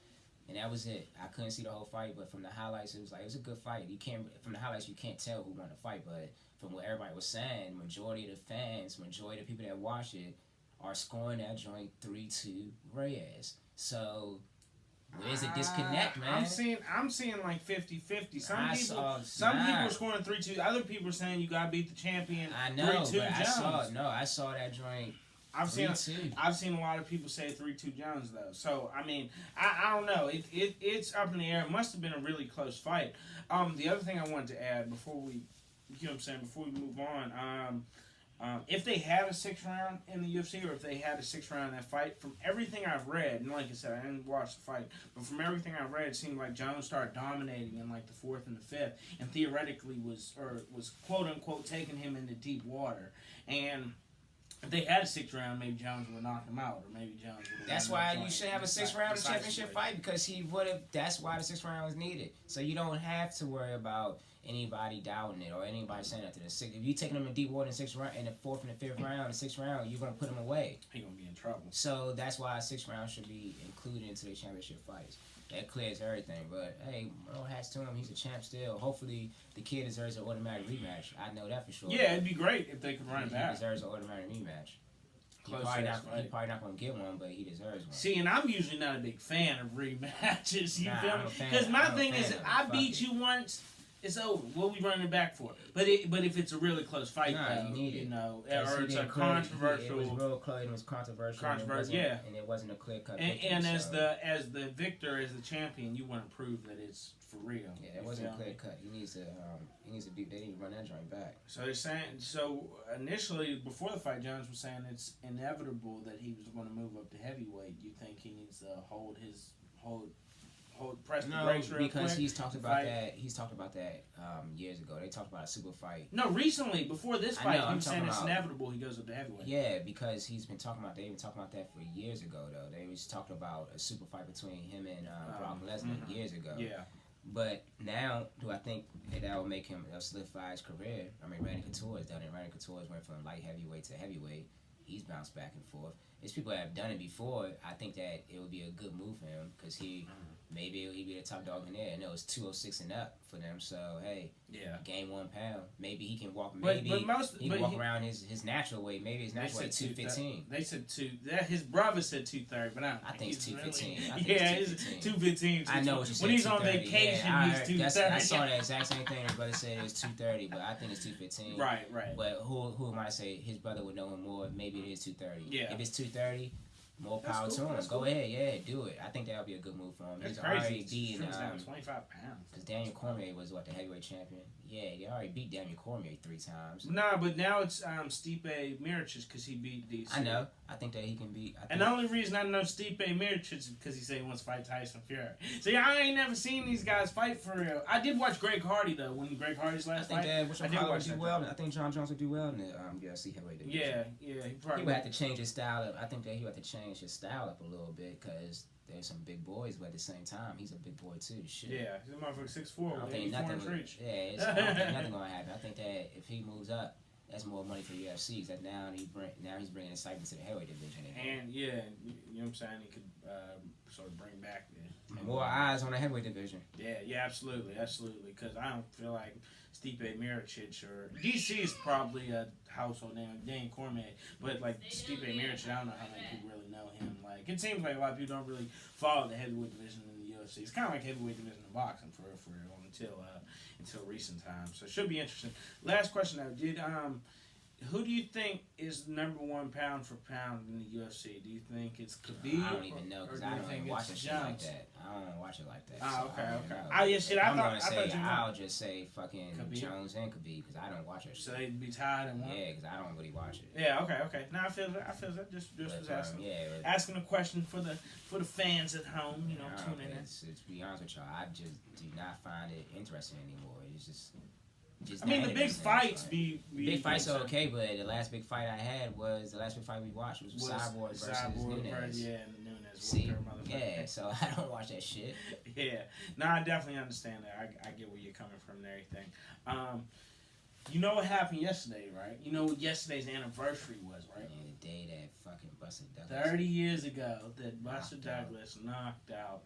Speaker 2: and that was it. I couldn't see the whole fight, but from the highlights, it was a good fight. From the highlights, you can't tell who won the fight, but from what everybody was saying, majority of the people that watch it are scoring that joint 3-2 Reyes. So where's the disconnect, man?
Speaker 1: I'm seeing like 50-50. Some people are scoring 3-2. Other people are saying you gotta beat the champion.
Speaker 2: I know, but I saw that joint.
Speaker 1: I've seen a lot of people say 3-2 Jones though. So I mean, I don't know. It's up in the air. It must have been a really close fight. The other thing I wanted to add before we move on, if they had a 6th round in the UFC, or if they had a 6th round in that fight, from everything I've read, and like I said, I didn't watch the fight, but from everything I've read, it seemed like Jones started dominating in like the 4th and the 5th, and theoretically was quote unquote taking him into deep water. And if they had a 6th round, maybe Jones would have knocked him out, or maybe Jones would have.
Speaker 2: That's why you should have a 6th round championship fight, because he would have. That's why the 6th round was needed. So you don't have to worry about anybody doubting it or anybody saying that to the 6th. If you taking him in deep water in the 6th round, in the 4th and the 5th round, the 6th round, you're gonna put him away.
Speaker 1: He's gonna be in trouble.
Speaker 2: So that's why a 6th round should be included into the championship fights. That clears everything. But hey, no hats to him. He's a champ still. Hopefully, the kid deserves an automatic rematch. I know that for sure.
Speaker 1: Yeah, it'd be great if they could run it back.
Speaker 2: He deserves an automatic rematch. He's probably not going to get one, but he deserves one.
Speaker 1: See, and I'm usually not a big fan of rematches. You feel me? Because my thing is, I beat you once, it's over. What we running it back for? But if it's a really close fight,
Speaker 2: nah,
Speaker 1: though,
Speaker 2: you need
Speaker 1: you
Speaker 2: it.
Speaker 1: know, or it's a
Speaker 2: It
Speaker 1: controversial.
Speaker 2: was real close. It was controversial.
Speaker 1: Yeah.
Speaker 2: And it wasn't a clear cut.
Speaker 1: And as the victor, as the champion, you want to prove that it's for real.
Speaker 2: Yeah, it wasn't a clear cut. He needs to be. They need to run that joint back.
Speaker 1: So they're saying. So initially, before the fight, Jones was saying it's inevitable that he was going to move up to heavyweight. Do you think he needs to press the brakes real
Speaker 2: because
Speaker 1: quick?
Speaker 2: he's talked about that. He's talked about that years ago. They talked about a super fight.
Speaker 1: No, recently before this fight, he was saying it's
Speaker 2: about,
Speaker 1: inevitable he goes up to heavyweight.
Speaker 2: Yeah, because he's been talking about. They've been talking about that for years ago. Though they was talking about a super fight between him and Brock Lesnar years ago.
Speaker 1: Yeah.
Speaker 2: But now, do I think that will make him solidify his career? I mean, Randy Couture's done it. Randy Couture's went from light heavyweight to heavyweight. He's bounced back and forth. There's people that have done it before. I think that it would be a good move for him because maybe he'd be the top dog in there. And it was 206 and up for them. So hey, gain 1 pound. Maybe he can walk. Maybe he can walk around his natural weight. Maybe his natural weight 215.
Speaker 1: They said his brother said 230, but I think
Speaker 2: it's 215.
Speaker 1: Really, it's 215.
Speaker 2: I know what you said.
Speaker 1: When he's on vacation, he's 230.
Speaker 2: I saw the exact same thing. His brother said it was 230, but I think it's 215.
Speaker 1: Right.
Speaker 2: But who am I to say? His brother would know him more. Maybe it is 230.
Speaker 1: Yeah.
Speaker 2: If it's 230. More power to him. Go ahead, do it. I think that would be a good move for him.
Speaker 1: That's
Speaker 2: He's
Speaker 1: crazy.
Speaker 2: already beaten
Speaker 1: 25 pounds.
Speaker 2: Because Daniel Cormier was the heavyweight champion. Yeah, he already beat Daniel Cormier 3 times.
Speaker 1: Nah, but now it's Stipe Miocic because he beat DC.
Speaker 2: I know. I think that he can beat.
Speaker 1: And the only reason I know Stipe Miocic is because he said he wants to fight Tyson Fury. See, I ain't never seen these guys fight for real. I did watch Greg Hardy though when Greg Hardy's last fight.
Speaker 2: I think John Jones would do well in the UFC heavyweight division.
Speaker 1: Yeah,
Speaker 2: he would have to change his style up. I think that he would have to change his style up a little bit because there's some big boys, but at the same time, he's a big boy too. Shit.
Speaker 1: Yeah, he's a motherfucker 6'4".
Speaker 2: I don't think nothing. I don't think nothing gonna happen. I think that if he moves up, that's more money for UFC. That now he's bringing excitement to the heavyweight division.
Speaker 1: And you know what I'm saying, he could sort of bring back
Speaker 2: more eyes on the heavyweight division.
Speaker 1: Yeah, absolutely. Because I don't feel like Stipe Miocic or DC is probably a household name, Dan Cormier, but like Stipe Miocic, I don't know how many people really know him. Like it seems like a lot of people don't really follow the heavyweight division in the UFC. It's kind of like heavyweight division in boxing for real until recent times. So it should be interesting. Last question though, who do you think is number 1 pound for pound in the UFC? Do you think it's Khabib?
Speaker 2: I don't even know because I don't even watch it like that. I don't watch it like that.
Speaker 1: Okay.
Speaker 2: I'll just say fucking Khabib? Jones and Khabib because I don't watch it.
Speaker 1: So they'd be tied in one?
Speaker 2: Yeah, because I don't really watch it.
Speaker 1: Yeah, okay. Now I feel that. Just was asking. Asking a question for the fans at home, tuning in.
Speaker 2: To be honest with y'all, I just do not find it interesting anymore. It's just
Speaker 1: I mean, the big fights
Speaker 2: big fights are okay, but the last big fight I had was the last big fight we watched was Cyborg versus Nunes.
Speaker 1: Yeah, and Nunes.
Speaker 2: See, so I don't watch that shit.
Speaker 1: Yeah, no, I definitely understand that. I get where you're coming from and everything. You know what happened yesterday, right? You know what yesterday's anniversary was, right?
Speaker 2: Yeah, the day that fucking Buster Douglas.
Speaker 1: 30 years ago that Buster Douglas knocked out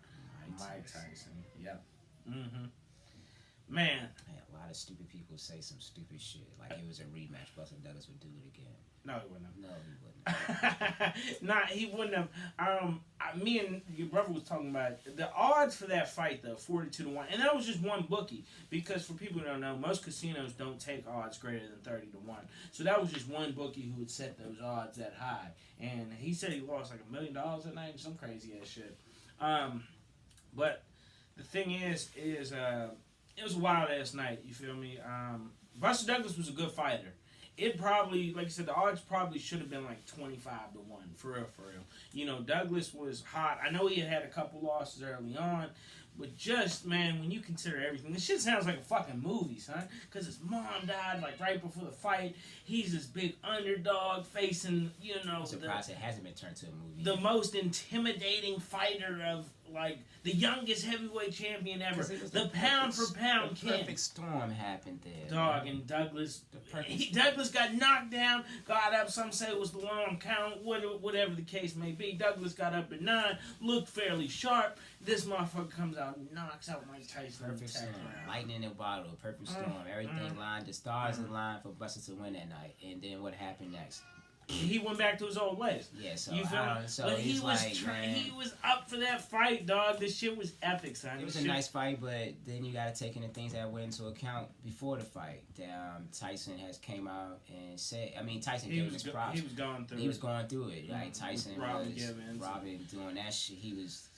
Speaker 1: Mike Tyson. Yep. Mm-hmm. Man.
Speaker 2: A lot of stupid people say some stupid shit. Like it was a rematch. Buster Douglas would do it again.
Speaker 1: No, he wouldn't have.
Speaker 2: No, he wouldn't.
Speaker 1: Nah, he wouldn't have. Me and your brother was talking about it. The odds for that fight, though, 42-1. And that was just one bookie. Because for people who don't know, most casinos don't take odds greater than 30-1. So that was just one bookie who would set those odds that high. And he said he lost like $1 million that night. Some crazy ass shit. But the thing is it was a wild ass night, you feel me? Buster Douglas was a good fighter. It probably, like I said, the odds probably should have been like 25-1, for real. Douglas was hot. I know he had a couple losses early on, but just, man, when you consider everything, this shit sounds like a fucking movie, son. Because his mom died, like, right before the fight. He's this big underdog facing,
Speaker 2: I'm surprised it hasn't been turned to a movie.
Speaker 1: The most intimidating fighter of, like, the youngest heavyweight champion ever. The pound for pound king.
Speaker 2: The perfect storm happened there.
Speaker 1: Dog, and Douglas got knocked down, got up. Some say it was the long count, whatever the case may be. Douglas got up at 9, looked fairly sharp. This motherfucker comes out and knocks out Mike Tyson.
Speaker 2: Perfect storm. Lightning in a bottle. Perfect storm. Everything lined. The stars aligned for Buster to win that night. And then what happened next?
Speaker 1: he went back to his old ways.
Speaker 2: Yeah, so
Speaker 1: you feel me?
Speaker 2: so
Speaker 1: but he was
Speaker 2: like,
Speaker 1: he was up for that fight, dog. This shit was epic, son.
Speaker 2: It was a nice fight, but then you got to take in the things that went into account before the fight. Tyson has came out and said, I mean, Tyson gave his props.
Speaker 1: He was going through.
Speaker 2: He was going through it. Like Tyson
Speaker 1: Robin
Speaker 2: doing that shit. He was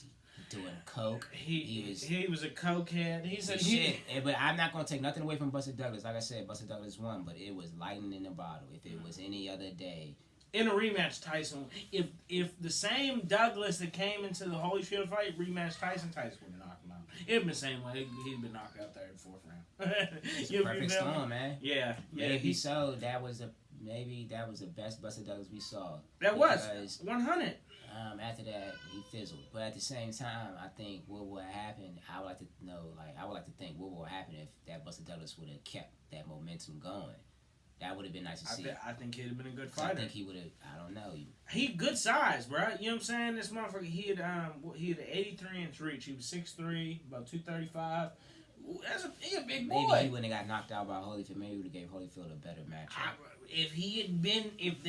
Speaker 2: doing coke.
Speaker 1: He was a cokehead. He said shit.
Speaker 2: But I'm not gonna take nothing away from Buster Douglas. Like I said, Buster Douglas won, but it was lightning in the bottle. If it was any other day.
Speaker 1: In a rematch, Tyson. If the same Douglas that came into the Holyfield fight rematched Tyson would have knocked him out. It'd been the same way. He'd been knocked out third, fourth round.
Speaker 2: It's a perfect storm, man.
Speaker 1: Yeah.
Speaker 2: Maybe so. Maybe that was the best Buster Douglas we saw.
Speaker 1: That was 100.
Speaker 2: After that, he fizzled. But at the same time, I think what would happen, I would like to know, I would like to think what would happen if that Buster Douglas would have kept that momentum going. That would have been nice to see.
Speaker 1: I think he'd have been a good fighter.
Speaker 2: I think he would have. I don't know.
Speaker 1: He good size, bro. You know what I'm saying? This motherfucker, he had an 83-inch reach. He was 6'3", about 235. He a big boy.
Speaker 2: Maybe he wouldn't have got knocked out by Holyfield. Maybe he would have gave Holyfield a better matchup.
Speaker 1: If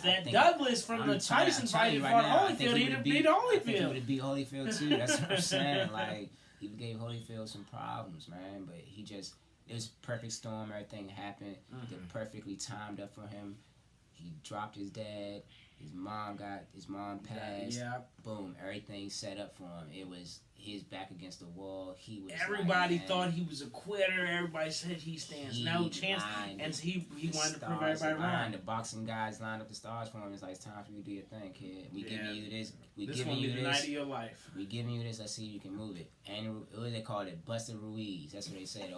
Speaker 1: that Douglas from the Tyson fight fought Holyfield, he'd have beat Holyfield.
Speaker 2: I think he would have beat Holyfield too. That's what I'm saying. Like, he gave Holyfield some problems, man. But it was a perfect storm. Everything happened. They perfectly timed up for him. He dropped his dad. His mom passed.
Speaker 1: Yeah.
Speaker 2: Boom. Everything set up for him. It was his back against the wall.
Speaker 1: Everybody thought he was a quitter. Everybody said he stands no chance. And he wanted to prove everybody wrong.
Speaker 2: The boxing guys lined up the stars for him. It's like, it's time for you to do your thing, kid. We giving you this.
Speaker 1: This gonna be the night of your life.
Speaker 2: We giving you this. Let's see if you can move it. And what they called it? Buster Ruiz. That's what they said.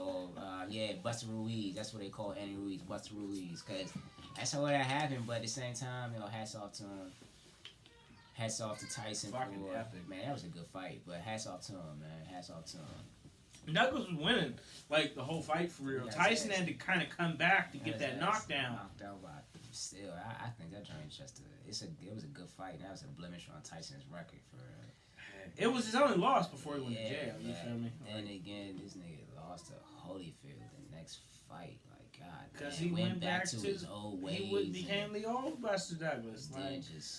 Speaker 2: Buster Ruiz. That's what they call Andy Ruiz. Buster Ruiz. Because that's how that happened. But at the same time, hats off to him. Hats off to Tyson
Speaker 1: Fucking epic.
Speaker 2: Man, that was a good fight. But hats off to him, man. Hats off to him.
Speaker 1: Douglas was winning the whole fight for real. Tyson had to kind of come back to get that knockdown.
Speaker 2: Knocked out by still. I think that joint's it was a good fight. And that was a blemish on Tyson's record for.
Speaker 1: It was his only loss before he went to jail. You feel me?
Speaker 2: And again, this nigga lost to Holyfield the next fight. God,
Speaker 1: because he went back to
Speaker 2: his old ways.
Speaker 1: He became the old Buster Douglas.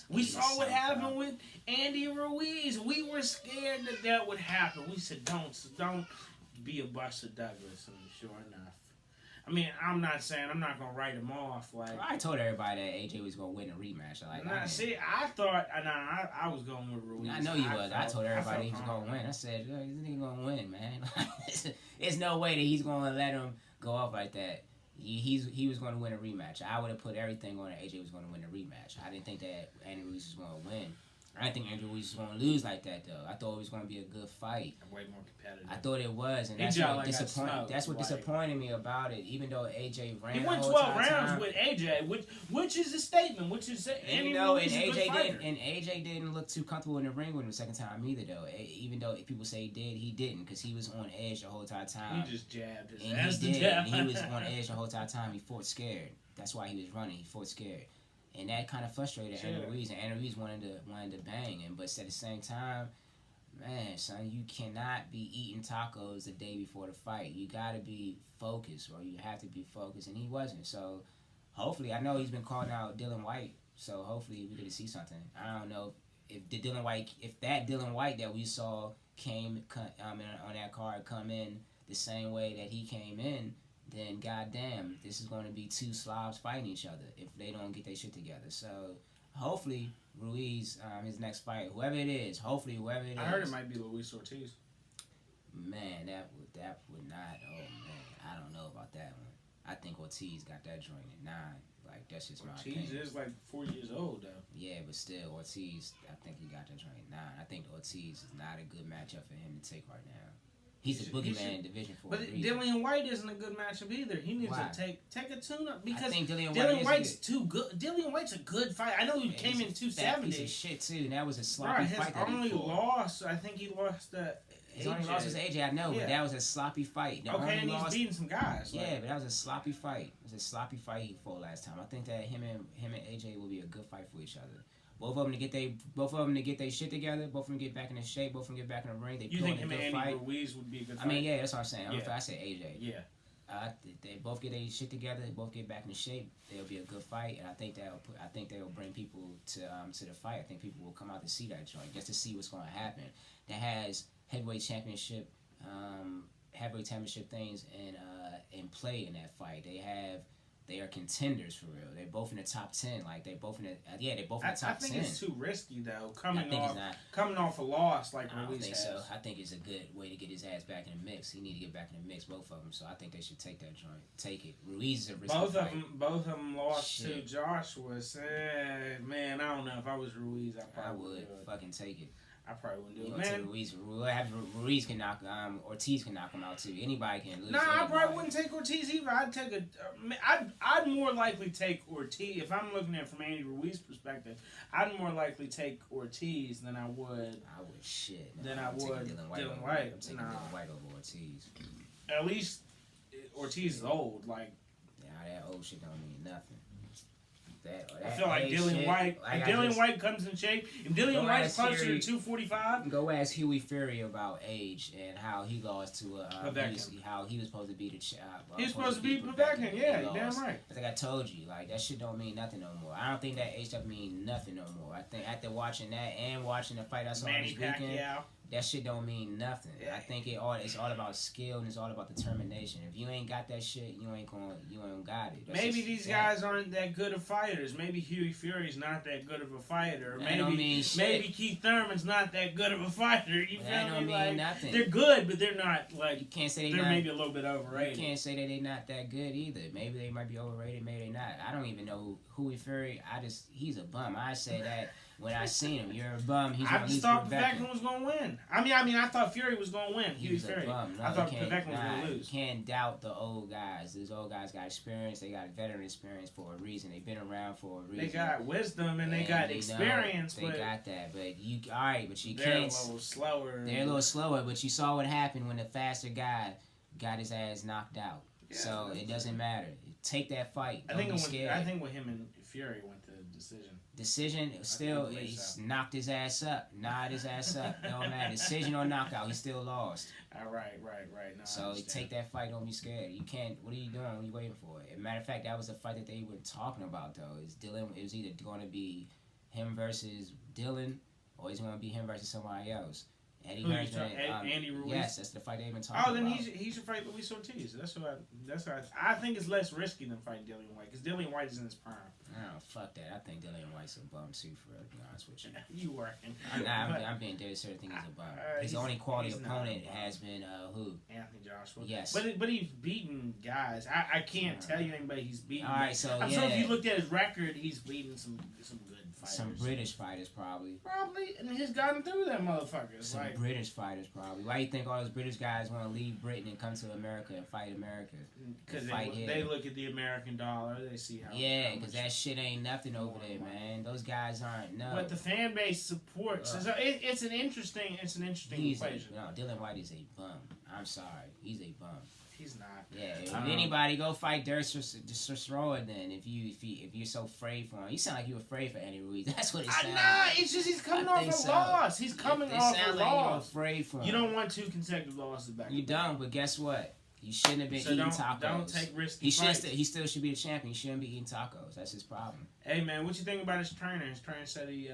Speaker 2: We
Speaker 1: saw what happened with Andy Ruiz. We were scared that would happen. We said, don't be a Buster Douglas. And sure enough. I mean, I'm not going to write him off.
Speaker 2: I told everybody that AJ was going to win a rematch.
Speaker 1: I thought, I was going with Ruiz.
Speaker 2: I know you was. I told everybody he was going to win. I said, this nigga going to win, man. There's no way that he's going to let him go off like that. He was going to win a rematch. I would have put everything on that AJ was going to win a rematch. I didn't think that Andy Ruiz was going to win. I didn't think Andy Ruiz was going to lose like that, though. I thought it was going to be a good fight.
Speaker 1: Way more competitive.
Speaker 2: I thought it was, and that's what disappointed me about it. Even though AJ ran,
Speaker 1: he went 12 rounds with AJ, which is a statement. Which is Andy Ruiz is a good fighter.
Speaker 2: And AJ didn't look too comfortable in the ring with him the second time either, though. Even though people say he didn't, because he was on edge the whole entire time.
Speaker 1: He just jabbed his
Speaker 2: and
Speaker 1: ass.
Speaker 2: He did. And he was on edge the whole entire time. He fought scared. That's why he was running. He fought scared. And that kind of frustrated Andy Ruiz, and Andy Ruiz wanted to bang him. But at the same time, man, son, you cannot be eating tacos the day before the fight. You got to be focused, or you have to be focused, and he wasn't. So hopefully, I know he's been calling out Dylan White, so hopefully we get to see something. I don't know if that Dylan White that we saw came on that card come in the same way that he came in, then goddamn, this is going to be two slobs fighting each other if they don't get their shit together. So hopefully Ruiz, his next fight, whoever it is, I
Speaker 1: heard it might be Luis Ortiz.
Speaker 2: Man, that would not. Oh man, I don't know about that one. I think Ortiz got that joint at 9. Like, that's just my opinion.
Speaker 1: Ortiz is like 4 years old though.
Speaker 2: Yeah, but still, Ortiz, I think he got that joint at 9. I think Ortiz is not a good matchup for him to take right now. He's a boogeyman in Division 4.
Speaker 1: But Dillian White isn't a good matchup either. He needs to take a tune-up because
Speaker 2: I think
Speaker 1: Dillian White's too good. Dillian White's a good fight. I know he came in 270.
Speaker 2: Piece of shit too, and that was a sloppy fight.
Speaker 1: His only loss, I think he lost
Speaker 2: his only loss was AJ. I know, but that was a sloppy fight.
Speaker 1: And he's beating some guys.
Speaker 2: Yeah, but that was a sloppy fight. It was a sloppy fight he fought last time. I think that him and AJ will be a good fight for each other. Both of them to get their shit together. Both of them get back in the shape. Both of them get back in the ring.
Speaker 1: You think him and Andy Ruiz would be a good fight?
Speaker 2: I mean, yeah, that's what I'm saying. I said AJ.
Speaker 1: Yeah.
Speaker 2: They both get their shit together. They both get back in shape. It'll be a good fight, and I think they'll bring people to the fight. I think people will come out to see that joint just to see what's going to happen. That has heavyweight championship things in play in that fight. They are contenders for real. They're both in the top 10. Like they both in the they're both in the top 10.
Speaker 1: I think it's too risky though. Coming off a loss like Ruiz has.
Speaker 2: So. I think it's a good way to get his ass back in the mix. He need to get back in the mix, both of them. So I think they should take that joint. Take it. Ruiz is a risky fight.
Speaker 1: Both of them lost to Joshua. Man, I don't know if I was Ruiz, I would
Speaker 2: fucking take it.
Speaker 1: I probably wouldn't do it,
Speaker 2: man. Ruiz can knock Ortiz can knock him out too. Anybody can lose.
Speaker 1: Nah, I probably wouldn't take Ortiz either. I'd more likely take Ortiz if I'm looking at it from Andy Ruiz's perspective. I'd more likely take Ortiz than I would. Than I would Dylan White.
Speaker 2: I'm taking Dylan White over Ortiz.
Speaker 1: At least Ortiz is old. Like
Speaker 2: that old shit don't mean nothing.
Speaker 1: I feel like Dylan White. If Dylan White comes in shape, if Dylan White's closer to 245,
Speaker 2: go ask Huey Fury about age and how he lost to how he was supposed to be the.
Speaker 1: He was supposed to be Povetkin. Yeah, damn right.
Speaker 2: I think I told you, like that shit don't mean nothing no more. I don't think that age stuff mean nothing no more. I think after watching that and watching the fight I saw this weekend. That shit don't mean nothing. I think it's all about skill and it's all about determination. If you ain't got that shit, you ain't got it.
Speaker 1: Maybe these guys aren't that good of fighters. Maybe Huey Fury's not that good of a fighter. Maybe Keith Thurman's not that good of a fighter. You feel me? Like,
Speaker 2: nothing.
Speaker 1: They're good, but they're not like.
Speaker 2: You can't say
Speaker 1: they're maybe a little bit overrated.
Speaker 2: You can't say that they're not that good either. Maybe they might be overrated. Maybe they're not. I don't even know Huey Fury. He's a bum. I say that. When I seen him, you're a bum.
Speaker 1: I just thought Povetkin was gonna win. I mean, I thought Fury was gonna win.
Speaker 2: He was a bum. No,
Speaker 1: I thought Povetkin was gonna lose.
Speaker 2: You can't doubt the old guys. These old guys got experience. They got veteran experience for a reason. They've been around for a reason.
Speaker 1: They got wisdom and they got experience.
Speaker 2: They got that, but you can't.
Speaker 1: They're a little slower.
Speaker 2: They're a little slower, but you saw what happened when the faster guy got his ass knocked out. Yeah, so it doesn't matter. Take that fight. Don't be scared.
Speaker 1: I think with him and Fury went to decision.
Speaker 2: Decision, still, he's knocked his ass up. Don't matter. Decision or knockout, he still lost.
Speaker 1: Right. No,
Speaker 2: so take that fight, don't be scared. You can't, what are you doing? What are you waiting for? As a matter of fact, that was the fight that they were talking about, though. It was either going to be him versus Dylan, or it's going to be him versus somebody else.
Speaker 1: Andy Ruiz?
Speaker 2: Yes, that's the fight they've been talking about.
Speaker 1: He should fight Luis Ortiz. That's what I think it's less risky than fighting Dylan White, because Dylan White is in his prime.
Speaker 2: Oh, fuck that. I think Dylan White's a bum too, for real, to be honest with you.
Speaker 1: You working.
Speaker 2: I'm being dead serious. I think he's a bum. His only quality opponent has been who?
Speaker 1: Anthony Joshua.
Speaker 2: Yes.
Speaker 1: But he's beaten guys. I can't tell you anybody he's beaten.
Speaker 2: All right, so
Speaker 1: I'm sure if you looked at his record, he's beaten some good fighters.
Speaker 2: Some British fighters, probably.
Speaker 1: And he's gotten through them motherfuckers.
Speaker 2: Some British fighters, probably. Why do you think all those British guys want to leave Britain and come to America and fight America?
Speaker 1: Because they look at the American dollar. They see how.
Speaker 2: Yeah, because that shit ain't nothing over there, man. Those guys aren't. No.
Speaker 1: But the fan base supports. So it's an interesting equation.
Speaker 2: Dylan White is a bum. I'm sorry, he's a bum.
Speaker 1: He's not.
Speaker 2: Yeah, if anybody go fight just throw it then. If you're so afraid for him, you sound like you're afraid for Andy Ruiz. That's what it sounds like.
Speaker 1: It's just he's coming off a loss. He's coming off a loss.
Speaker 2: You're afraid for him.
Speaker 1: You don't want 2 consecutive losses back.
Speaker 2: You don't, but guess what? You shouldn't have been eating tacos.
Speaker 1: Don't take risky fights.
Speaker 2: He still should be the champion. He shouldn't be eating tacos. That's his problem.
Speaker 1: Hey man, what you think about his trainer? His trainer said he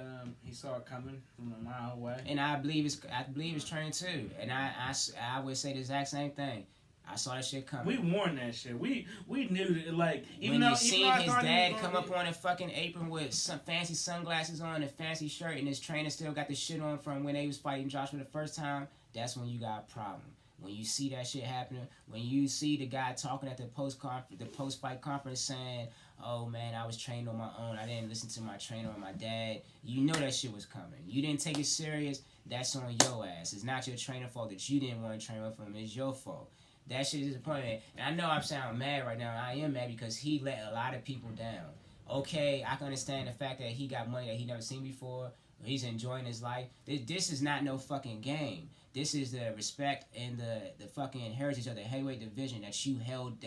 Speaker 1: saw it coming from a mile away.
Speaker 2: And I believe his trainer too. And I would say the exact same thing. I saw that shit coming.
Speaker 1: We warned that shit. We knew that, like,
Speaker 2: when you seen his dad come up on a fucking apron with some fancy sunglasses on, a fancy shirt, and his trainer still got the shit on from when they was fighting Joshua the first time, that's when you got a problem. When you see that shit happening, when you see the guy talking at the post-fight conference saying, "Oh man, I was trained on my own. I didn't listen to my trainer or my dad." You know that shit was coming. You didn't take it serious. That's on your ass. It's not your trainer's fault that you didn't want to train with him. It's your fault. That shit is disappointing. And I know I'm sounding mad right now. I am mad because he let a lot of people down. Okay, I can understand the fact that he got money that he never seen before. He's enjoying his life. This is not no fucking game. This is the respect and the fucking heritage of the heavyweight division that you held.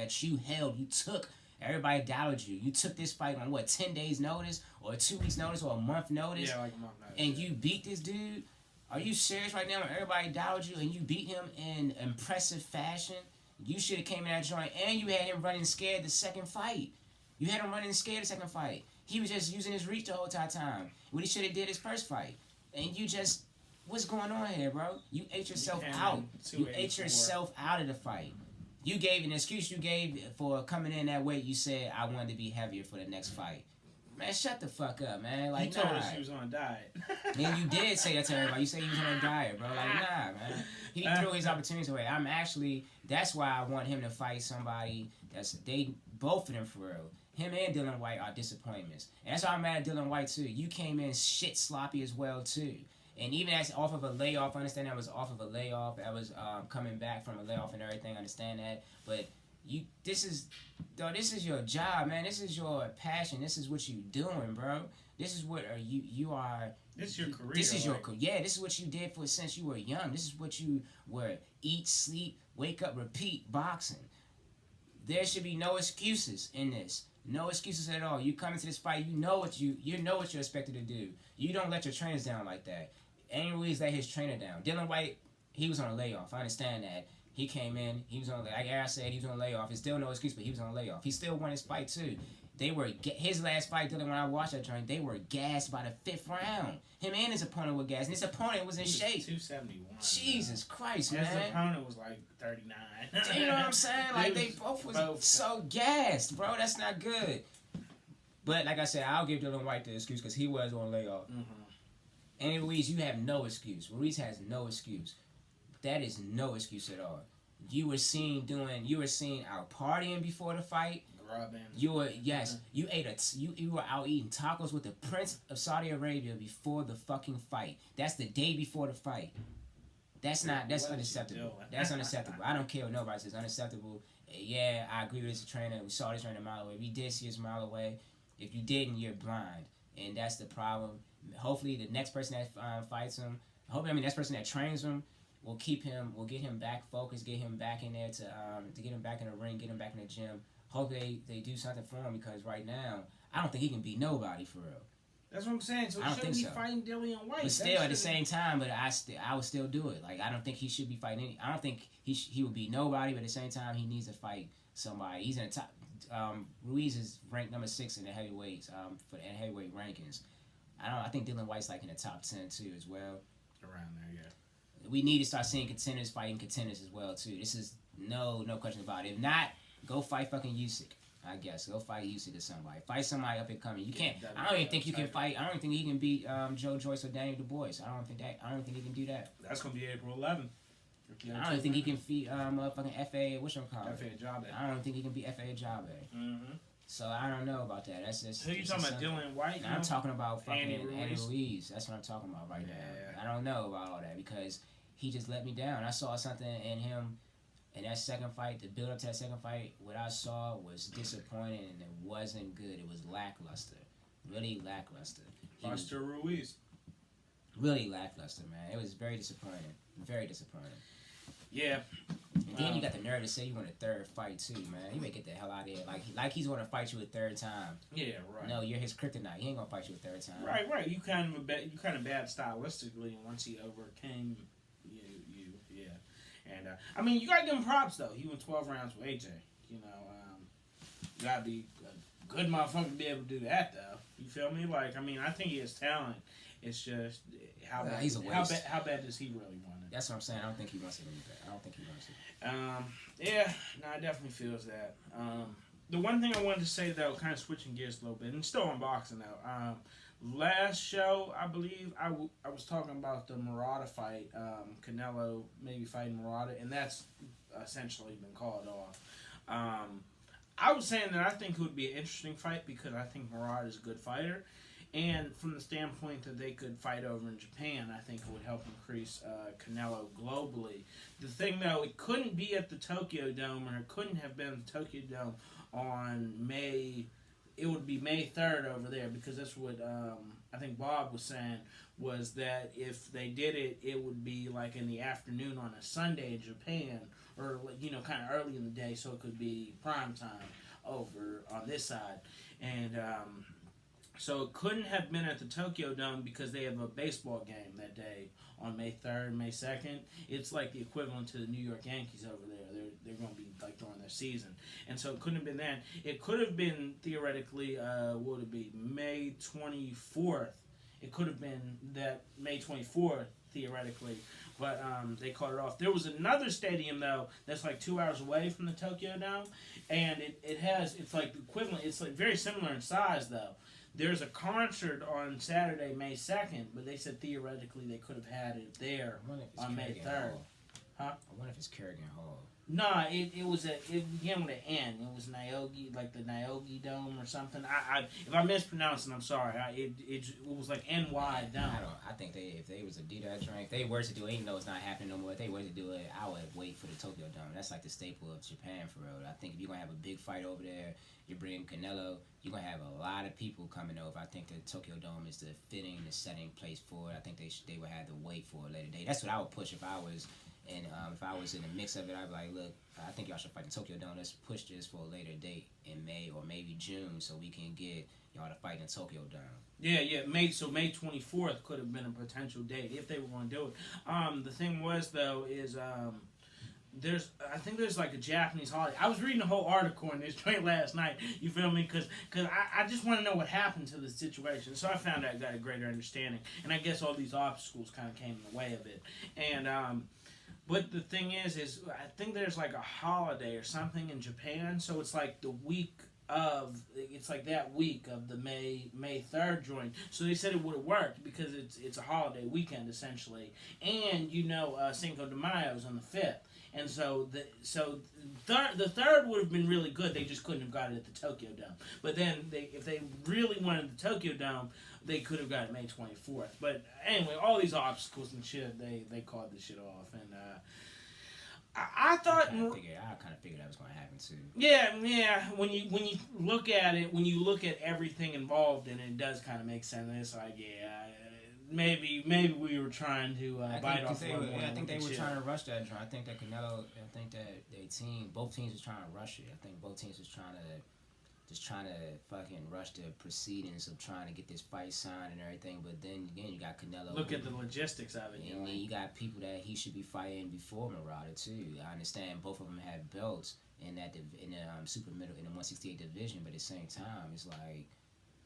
Speaker 2: You took. Everybody doubted you. You took this fight on, 10 days notice? Or 2 weeks notice? Or a month notice?
Speaker 1: Yeah, like a month notice.
Speaker 2: And you beat this dude? Are you serious right now? Everybody doubted you and you beat him in impressive fashion? You should have came in that joint, and you had him running scared the second fight. You had him running scared the second fight. He was just using his reach the whole time. What he should have did his first fight. And you just, what's going on here, bro? You ate yourself out. You ate yourself out of the fight. You gave an excuse you gave for coming in that weight. You said, I wanted to be heavier for the next fight. Man, shut the fuck up, man. Like,
Speaker 1: he told us he was on a diet.
Speaker 2: And you did say that to everybody. You said he was on a diet, bro. Like, nah, man. He threw his opportunities away. That's why I want him to fight somebody both of them for real. Him and Dylan White are disappointments. And that's why I'm mad at Dylan White, too. You came in shit sloppy as well, too. And even that's off of a layoff. I understand that was off of a layoff. That was coming back from a layoff and everything. I understand that. But this is your job, man. This is your passion. This is what you doing, bro. This is what you are.
Speaker 1: This is your career.
Speaker 2: This is your career. This is what you did since you were young. This is what you were. Eat, sleep, wake up, repeat, boxing. There should be no excuses in this. No excuses at all. You come into this fight, you know what you're expected to do. You don't let your trainers down like that. Andy Ruiz let his trainer down. Dylan White, he was on a layoff. I understand that. He came in, he was on, like I said, he was on a layoff. It's still no excuse, but he was on a layoff. He still won his fight too. His last fight, Dylan, when I watched that joint, they were gassed by the 5th round. Him and his opponent were gassed, and his opponent was in shape.
Speaker 1: 271.
Speaker 2: Jesus Christ, man.
Speaker 1: His opponent was like 39.
Speaker 2: You know what I'm saying? Like, they both was so gassed, bro. That's not good. But, like I said, I'll give Dylan White the excuse because he was on layoff.
Speaker 1: Mm-hmm.
Speaker 2: Andy Ruiz, you have no excuse. Ruiz has no excuse. That is no excuse at all. You were seen out partying before the fight. You were you were out eating tacos with the Prince of Saudi Arabia before the fucking fight. That's the day before the fight. That's unacceptable. That's unacceptable. I don't care what nobody says. Unacceptable. Yeah, I agree with this trainer. We saw this trainer a mile away. We did see us a mile away. If you didn't, you're blind, and that's the problem. Hopefully, the next person that fights him, next person that trains him, will get him back focused, get him back in there to get him back in the ring, get him back in the gym. Hope they do something for him because right now, I don't think he can beat nobody for real.
Speaker 1: That's what I'm saying. So he shouldn't be fighting Dillian White.
Speaker 2: But still, at the same time, I would still do it. Like, I don't think he should be fighting I don't think he would beat nobody, but at the same time, he needs to fight somebody. He's in the top. Ruiz is ranked number 6 in the heavyweights for the heavyweight rankings. I think Dylan White's like in the top 10 too as well.
Speaker 1: Around there, yeah.
Speaker 2: We need to start seeing contenders fighting contenders as well too. This is no question about it. If not, go fight fucking Usyk. I guess go fight Usyk or somebody. Fight somebody up and coming. You can't. I don't even think you can fight. I don't think he can beat Joe Joyce or Daniel Dubois. I don't think he can do that.
Speaker 1: That's gonna be April 11th.
Speaker 2: I don't think he can beat motherfucking FA. What's your call?
Speaker 1: FA Jabe.
Speaker 2: I don't think he can beat FA Jabe.
Speaker 1: Mm-hmm.
Speaker 2: So I don't know about that. That's just.
Speaker 1: Who you talking about, Dylan White?
Speaker 2: I'm talking about fucking
Speaker 1: Andy
Speaker 2: Ruiz. That's what I'm talking about right now. I don't know about all that because he just let me down. I saw something in him in that second fight. The build up to that second fight, what I saw was disappointing and it wasn't good. It was lackluster, really lackluster.
Speaker 1: Buster Ruiz.
Speaker 2: Really lackluster, man. It was very disappointing. Very disappointing.
Speaker 1: Yeah.
Speaker 2: And then you got the nerve to say you want a third fight too, man. You may get the hell out of here. Like he's gonna fight you a third time.
Speaker 1: Yeah, right.
Speaker 2: No, you're his kryptonite. He ain't gonna fight you a third time.
Speaker 1: Right. You kind of bad stylistically, and once he overcame you, yeah. And I mean, you gotta give him props though. He went 12 rounds with AJ. You know, you gotta be a good motherfucker to be able to do that though. You feel me? Like, I mean, I think he has talent. It's just how bad does he really want it?
Speaker 2: That's what I'm saying. I don't think he wants it any better. I don't think he wants it.
Speaker 1: Yeah, no, I definitely feels that. The one thing I wanted to say though, kind of switching gears a little bit, and still on boxing though. Last show, I believe I was talking about the Murata fight, Canelo maybe fighting Murata, and that's essentially been called off. I was saying that I think it would be an interesting fight because I think Murata is a good fighter. And from the standpoint that they could fight over in Japan, I think it would help increase Canelo globally. The thing, though, it couldn't be at the Tokyo Dome, or it couldn't have been the Tokyo Dome on May. It would be May 3rd over there, because that's what I think Bob was saying, was that if they did it, it would be like in the afternoon on a Sunday in Japan, or, you know, kind of early in the day, so it could be prime time over on this side. And So it couldn't have been at the Tokyo Dome because they have a baseball game that day on May 3rd, May 2nd. It's like the equivalent to the New York Yankees over there. They're going to be like during their season, and so it couldn't have been then. It could have been theoretically, what would it be, May 24th. It could have been that May 24th theoretically, but they called it off. There was another stadium though that's like 2 hours away from the Tokyo Dome, and it's like the equivalent. It's like very similar in size though. There's a concert on Saturday, May 2nd, but they said theoretically they could have had it there on May 3rd. Huh?
Speaker 2: I wonder if it's Kerrigan Hall.
Speaker 1: No, it began with an N. It was Nyogi, like the Nyogi Dome or something. If I mispronounce it, I'm sorry. It was like NY Dome.
Speaker 2: I think if they was to do that drink, if they were to do it, even though it's not happening no more, if they were to do it, I would wait for the Tokyo Dome. That's like the staple of Japan for real. I think if you're gonna have a big fight over there, you bring Canelo, you're gonna have a lot of people coming over. I think the Tokyo Dome is the setting place for it. I think they would have to wait for a later date. That's what I would push if I was. And if I was in the mix of it, I'd be like, look, I think y'all should fight the Tokyo Dome. Let's push this for a later date in May or maybe June so we can get y'all to fight in Tokyo Dome.
Speaker 1: Yeah. May 24th could have been a potential date if they were going to do it. The thing was, though, is I think there's like a Japanese holiday. I was reading a whole article in this joint last night. You feel me? Because I just want to know what happened to the situation. So I found I got a greater understanding. And I guess all these obstacles kind of came in the way of it. And but the thing is I think there's like a holiday or something in Japan, so it's like the week of, it's like that week of the May 3rd joint. So they said it would have worked because it's a holiday weekend essentially, and Cinco de Mayo is on the 5th, and so the third would have been really good. They just couldn't have got it at the Tokyo Dome. But then if they really wanted the Tokyo Dome, they could have got it May 24th. But anyway, all these obstacles and shit, they called this shit off. And I thought... I kind of
Speaker 2: figured that was going to happen too.
Speaker 1: Yeah. When you look at it, when you look at everything involved in it, it does kind of make sense. And it's like, maybe we were trying to bite off one more.
Speaker 2: I think they were trying to rush that. I think that both teams was trying to rush it. I think both teams was trying to fucking rush the proceedings of trying to get this fight signed and everything. But then again, you got Canelo.
Speaker 1: Look at the logistics of it.
Speaker 2: And then you got people that he should be fighting before Murata too. I understand both of them have belts in the super middle in the 168 division, but at the same time, it's like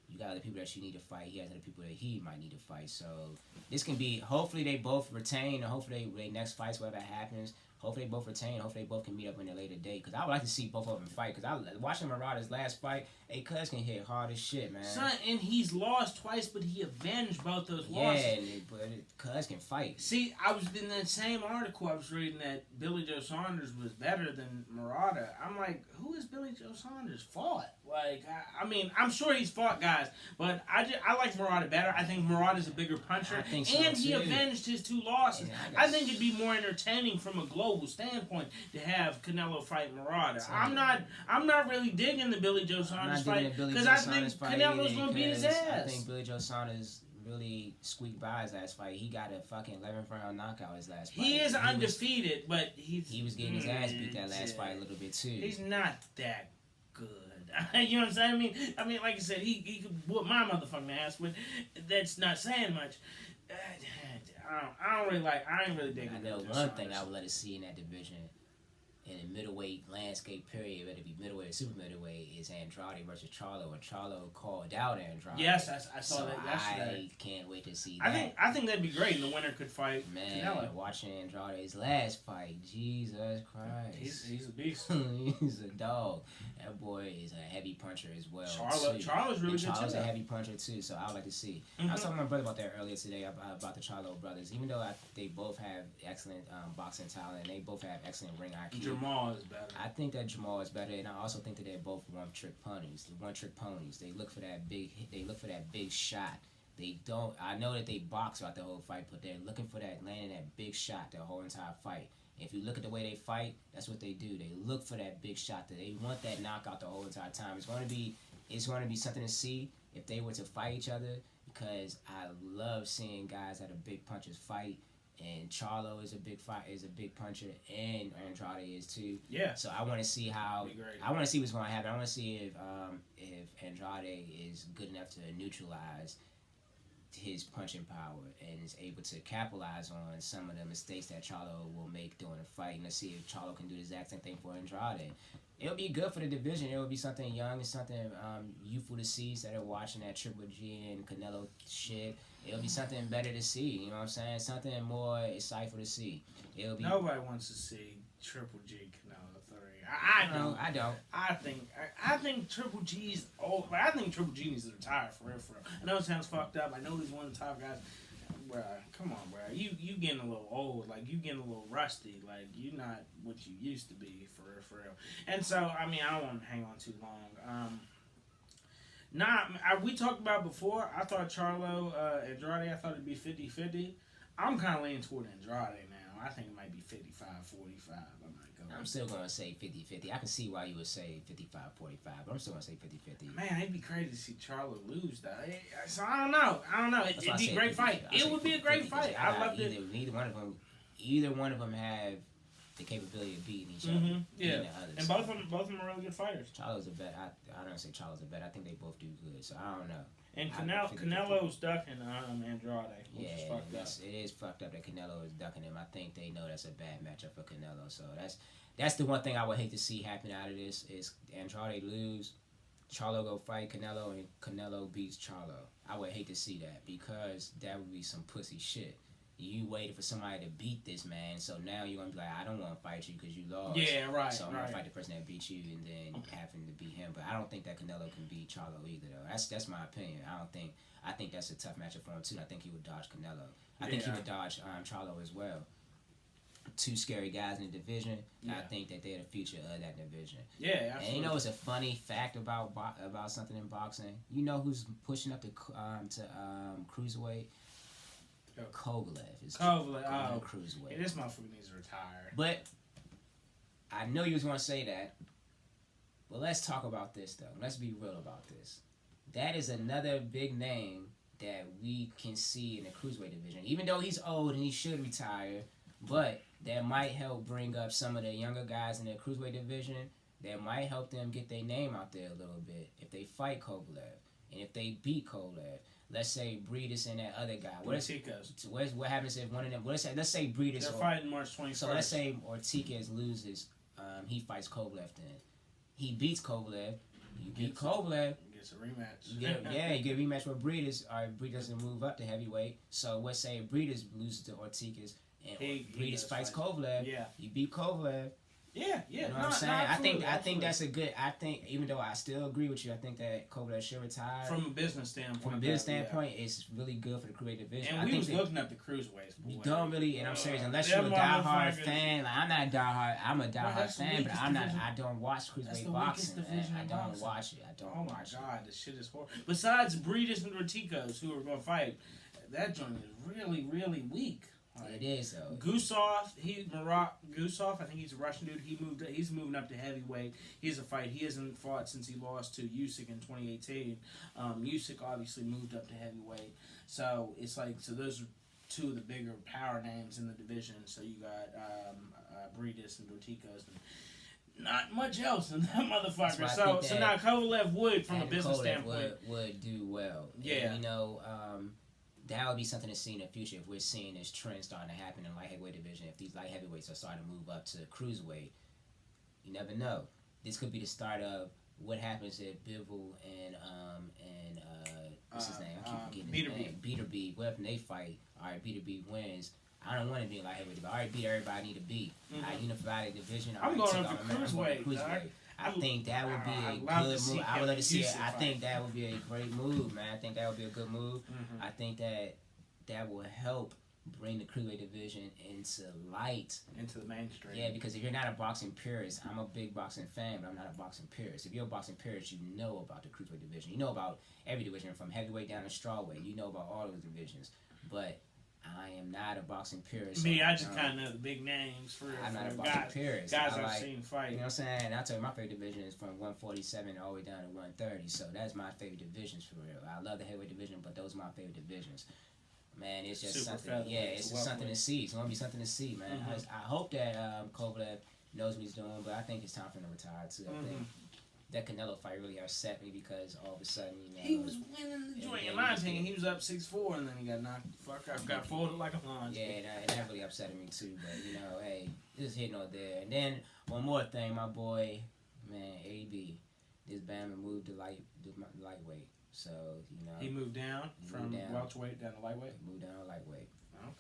Speaker 2: you got other people that you need to fight. He has other people that he might need to fight. So this can be. Hopefully they both retain, and hopefully they next fights, whatever happens. Hopefully they both retain. Hopefully they both can meet up in a later date. Because I would like to see both of them fight. Because I watching Murata's last fight, Cuz can hit hard as shit, man.
Speaker 1: Son, and he's lost twice, but he avenged both those losses.
Speaker 2: Yeah, but Cuz can fight.
Speaker 1: See, I was in that same article I was reading that Billy Joe Saunders was better than Murata. I'm like, who has Billy Joe Saunders fought? Like, I mean, I'm sure he's fought guys, but I like Murata better. I think Murata's a bigger puncher,
Speaker 2: I think so
Speaker 1: and he
Speaker 2: too.
Speaker 1: avenged his 2 losses.
Speaker 2: Yeah,
Speaker 1: I think it'd be more entertaining from a global standpoint to have Canelo fight Murata. I'm not really digging the Billy Joe Saunders fight because I think Canelo's gonna beat his ass.
Speaker 2: I think Billy Joe Saunders really squeaked by his last fight. He got a fucking 11th round knockout his last fight.
Speaker 1: He is undefeated, but he
Speaker 2: was getting his ass beat that last fight a little bit too.
Speaker 1: He's not that good. You know what I'm saying? I mean, like I said, he could whoop my motherfucking ass, but that's not saying much. I ain't really digging.
Speaker 2: I know one thing I would let us see in that division, in the middleweight landscape period, whether it be middleweight or super middleweight, is Andrade versus Charlo, and Charlo called out Andrade.
Speaker 1: Yes, I saw that yesterday.
Speaker 2: I can't wait to see that.
Speaker 1: I think that'd be great, and the winner could fight Canelo.
Speaker 2: Watching Andrade's last fight, Jesus Christ.
Speaker 1: He's a beast.
Speaker 2: He's a dog. That boy is a heavy puncher as well.
Speaker 1: Charlo's really good too.
Speaker 2: Charlo's a heavy puncher too, so I would like to see. I was talking to my brother about that earlier today, about the Charlo brothers. Even though they both have excellent boxing talent, and they both have excellent ring IQ.
Speaker 1: Jamal is better.
Speaker 2: I think that Jamal is better, and I also think that they're both one-trick ponies. They look for that big shot. They don't. I know that they box throughout the whole fight, but they're looking for landing that big shot the whole entire fight. If you look at the way they fight, that's what they do. They look for that big shot. They want that knockout the whole entire time. It's going to be something to see if they were to fight each other, because I love seeing guys that are big punchers fight. and Charlo is a big puncher, and Andrade is too.
Speaker 1: Yeah.
Speaker 2: So I want to see how. I want to see what's going to happen. I want to see if Andrade is good enough to neutralize his punching power and is able to capitalize on some of the mistakes that Charlo will make during a fight. And let's see if Charlo can do the exact same thing for Andrade. It'll be good for the division. It'll be something young and something youthful to see instead of watching that Triple G and Canelo shit. It'll be something better to see. You know what I'm saying? Something more insightful to see. It'll be.
Speaker 1: Nobody wants to see Triple G Canelo 3. I don't.
Speaker 2: I don't.
Speaker 1: I think Triple G's old. But I think Triple G needs to retire for real. I know it sounds fucked up. I know he's one of the top guys. Bruh, come on, bruh. You getting a little old. Like, you getting a little rusty. Like, you not what you used to be, for real. And so, I mean, I don't want to hang on too long. We talked about before, I thought Charlo, Andrade, I thought it'd be 50-50. I'm kind of leaning toward Andrade now. I think it might be 55-45.
Speaker 2: I'm still going to say 50-50. I can see why you would say 55-45, but I'm still going to say 50-50.
Speaker 1: Man, it'd be crazy to see Charlo lose, though. So I don't know. It'd be a great fight. It would be a great fight. I love it.
Speaker 2: Either one of them have the capability of beating each other.
Speaker 1: Mm-hmm. Yeah. And
Speaker 2: so.
Speaker 1: both of them are really good fighters.
Speaker 2: Charlo's a vet. I don't say Charlo's a vet. I think they both do good, so I don't know.
Speaker 1: And Canelo's ducking Andrade.
Speaker 2: It is fucked up that Canelo is ducking him. I think they know that's a bad matchup for Canelo. So that's the one thing I would hate to see happen out of this is Andrade lose, Charlo go fight Canelo, and Canelo beats Charlo. I would hate to see that because that would be some pussy shit. You waited for somebody to beat this man, so now you're gonna be like, I don't want to fight you because you lost.
Speaker 1: Yeah, right.
Speaker 2: So I'm gonna fight the person that beat you, and then having to beat him. But I don't think that Canelo can beat Charlo either, though. That's my opinion. I think that's a tough matchup for him too. I think he would dodge Canelo. I think he would dodge Charlo as well. Two scary guys in the division. Yeah. I think that they're the future of that division.
Speaker 1: Yeah, absolutely.
Speaker 2: And you know, it's a funny fact about something in boxing. You know who's pushing up to cruiserweight? Kovalev is cruiserweight.
Speaker 1: Yeah, this motherfucker needs to retire.
Speaker 2: But I know you was going to say that. But let's talk about this, though. Let's be real about this. That is another big name that we can see in the cruiserweight division. Even though he's old and he should retire, but that might help bring up some of the younger guys in the cruiserweight division. That might help them get their name out there a little bit if they fight Kovalev and if they beat Kovalev. Let's say Breedis and that other guy. What happens if one of them? Let's say Breedis.
Speaker 1: They're fighting March 21st.
Speaker 2: So let's say Ortiz loses. He fights Kovalev. Then he beats Kovalev. You beat Kovalev.
Speaker 1: Gets a rematch.
Speaker 2: You get a rematch with Breedis. Or Breedis doesn't move up to heavyweight. So let's say Breedis loses to Ortiz and Breedis fights Kovalev.
Speaker 1: Yeah.
Speaker 2: You beat Kovalev.
Speaker 1: Yeah.
Speaker 2: You know what I'm saying? I think that's a good. I think even though I still agree with you, I think that Kovalev should retire.
Speaker 1: From a business standpoint.
Speaker 2: From a business standpoint, it's really good for the cruiserweight division.
Speaker 1: And we was looking at the cruiserweights.
Speaker 2: You don't really, and I'm serious. Unless you're a diehard fan, like I'm not a diehard. I'm a diehard fan, but I'm not. I don't watch cruiserweight boxing. I don't watch it.
Speaker 1: Oh my god, this shit is horrible. Besides Breedis and Ortiz, who are going to fight, that joint is really, really weak.
Speaker 2: It is though.
Speaker 1: Gusov, I think he's a Russian dude. He's moving up to heavyweight. He has a fight. He hasn't fought since he lost to Usyk in 2018. Usyk obviously moved up to heavyweight. So it's like those are two of the bigger power names in the division. So you got Breedis and Ortiz and not much else in that motherfucker. So now Kovalev would, from a business standpoint,
Speaker 2: would do well.
Speaker 1: Yeah,
Speaker 2: and, that would be something to see in the future if we're seeing this trend starting to happen in light heavyweight division. If these light heavyweights are starting to move up to cruiserweight, you never know. This could be the start of what happens if Bivol and what's his name? I keep forgetting his name. Beaterby. What if they fight? All right, Beaterby wins. I don't want to be in light heavyweight division. All right, beat everybody I need to beat. I unify the division.
Speaker 1: I'm going up to cruiserweight.
Speaker 2: I think that would be a good move. I would love to see it. I think that would be a great move, man. I think that would be a good move.
Speaker 1: Mm-hmm.
Speaker 2: I think that will help bring the cruiserweight division into
Speaker 1: the mainstream.
Speaker 2: Yeah, because if you're not a boxing purist, I'm a big boxing fan, but I'm not a boxing purist. If you're a boxing purist, you know about the cruiserweight division. You know about every division from heavyweight down to strawweight. You know about all those divisions. But I am not a boxing purist.
Speaker 1: I just kind of know the big names for
Speaker 2: I'm not a boxing purist.
Speaker 1: Guys I've seen fight.
Speaker 2: You know what I'm saying? I'll tell you, my favorite division is from 147 all the way down to 130. So that's my favorite divisions for real. I love the heavyweight division, but those are my favorite divisions. man, it's just
Speaker 1: Super
Speaker 2: something.
Speaker 1: featherweight,
Speaker 2: Yeah, it's just something to see. It's gonna be something to see, man. I hope that Kovalev knows what he's doing, but I think it's time for him to retire too. I think that Canelo fight really upset me because all of a sudden,
Speaker 1: he was winning the joint. In my opinion, he was up 6-4, and then he got knocked. Got folded like a lawn.
Speaker 2: Yeah, and that really upset me too. But hey, just hitting on there. And then one more thing, my boy, man, AB, this Bama moved to lightweight. So
Speaker 1: he moved down from welterweight down to lightweight.
Speaker 2: He moved down to lightweight.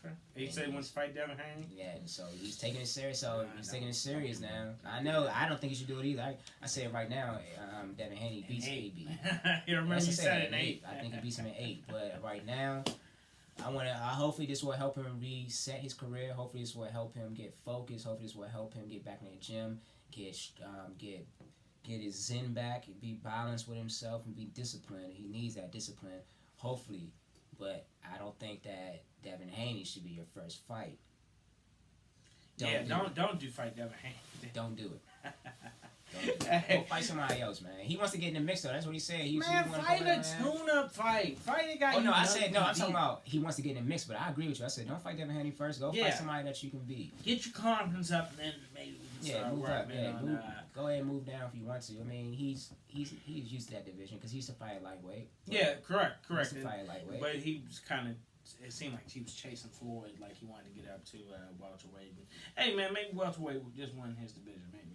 Speaker 1: Okay. He said he wants to fight Devin Haney.
Speaker 2: Yeah, and so he's taking it serious. Taking it serious now. I know. I don't think he should do it either. I say it right now. Devin Haney beats AB.
Speaker 1: You remember he said it in 8.
Speaker 2: I think he beats him in 8. But right now, hopefully this will help him reset his career. Hopefully this will help him get focused. Hopefully this will help him get back in the gym, get his zen back, and be balanced with himself, and be disciplined. He needs that discipline. Hopefully, but I don't think that Devin Haney should be your first fight.
Speaker 1: Don't fight Devin Haney.
Speaker 2: Don't do it. Go fight somebody else, man. He wants to get in the mix though. That's what he said.
Speaker 1: Fight a tune-up fight. Fight a guy.
Speaker 2: Oh no, I'm talking about he wants to get in the mix. But I agree with you. I said don't fight Devin Haney first. Go fight somebody that you can beat.
Speaker 1: Get your confidence up, and then maybe
Speaker 2: move up. Go ahead and move down if you want to. I mean, he's used to that division because he used to fight lightweight.
Speaker 1: Yeah, correct.
Speaker 2: He used to fight lightweight.
Speaker 1: But he was kind of. It seemed like he was chasing Floyd, like he wanted to get up to welterweight. Hey man, maybe welterweight just won his division. Maybe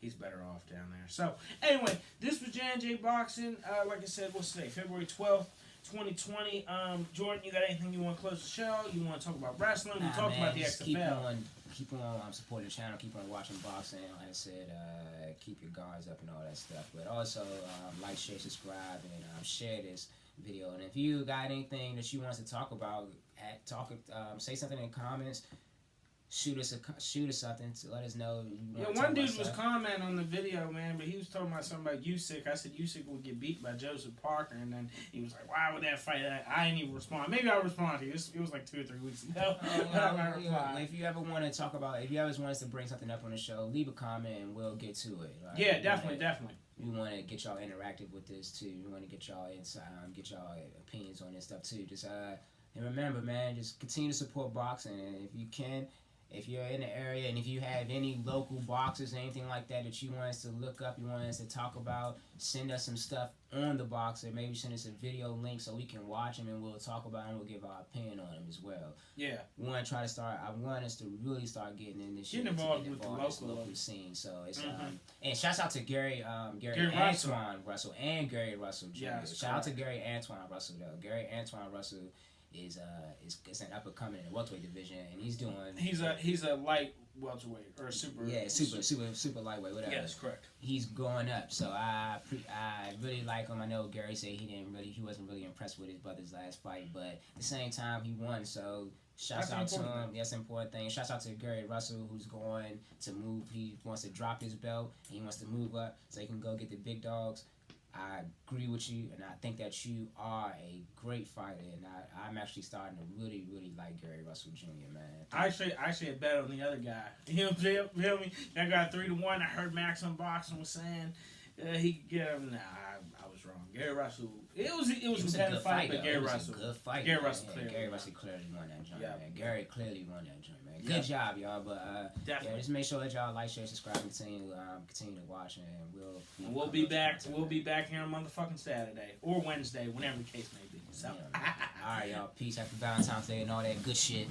Speaker 1: he's better off down there. So anyway, this was J&J Boxing. Like I said, what's today? February 12th, 2020. Jordan, you got anything you want to close the show? You want to talk about wrestling? We talked about the XFL.
Speaker 2: Keep on supporting the channel. Keep on watching boxing. Like I said, keep your guards up and all that stuff. But also like, share, subscribe, and share this video. And if you got anything that you want us to talk about, say something in the comments. Shoot us something to let us know.
Speaker 1: One dude was commenting on the video, man, but he was talking about something about Usyk. I said Usyk would get beat by Joseph Parker, and then he was like, "Why would that fight?" I didn't even respond. Maybe I'll respond to you. It was like 2 or 3 weeks ago.
Speaker 2: If you ever want to talk about, if you ever want us to bring something up on the show, leave a comment and we'll get to it. Right?
Speaker 1: Yeah, definitely.
Speaker 2: We want to get y'all interactive with this too. We want to get y'all get y'all opinions on this stuff too. Just and remember, man, just continue to support boxing, and if you can. If you're in the area and if you have any local boxers or anything like that you want us to look up, you want us to talk about, send us some stuff on the boxer. Maybe send us a video link so we can watch them and we'll talk about them and we'll give our opinion on them as well.
Speaker 1: Yeah.
Speaker 2: We want to try to start, I want us to really start getting in this shit.
Speaker 1: Get involved with the local
Speaker 2: scene. So it's, and shouts out to Gary Antoine Russell and Gary Russell Jr. Shout out to Gary Antoine Russell though. Gary Antoine Russell is an up and coming in the welterweight division, and he's a light welterweight or a super super lightweight, whatever.
Speaker 1: Yes, correct.
Speaker 2: He's going up, so I really like him. I know Gary said he wasn't really impressed with his brother's last fight, but at the same time he won, so shouts out to him. That's an important thing. Shouts out to Gary Russell who's going to move. He wants to drop his belt and he wants to move up so he can go get the big dogs. I agree with you, and I think that you are a great fighter, and I'm actually starting to really, really like Gary Russell Jr., man.
Speaker 1: I actually bet on the other guy. You feel me? That got 3-1. I heard Max Unboxing was saying he could get him. Nah, I was wrong. Gary Russell. It was a competitive fight, but Gary Russell.
Speaker 2: Good fight.
Speaker 1: Gary Russell clearly
Speaker 2: won that joint, man. Gary clearly won that joint, man. Good job, y'all. But just make sure that y'all like, share, subscribe, and continue to watch, and
Speaker 1: we'll be back. We'll be back here on motherfucking Saturday or Wednesday, whenever the case may be. So,
Speaker 2: all right, y'all. Peace. Happy Valentine's Day and all that good shit.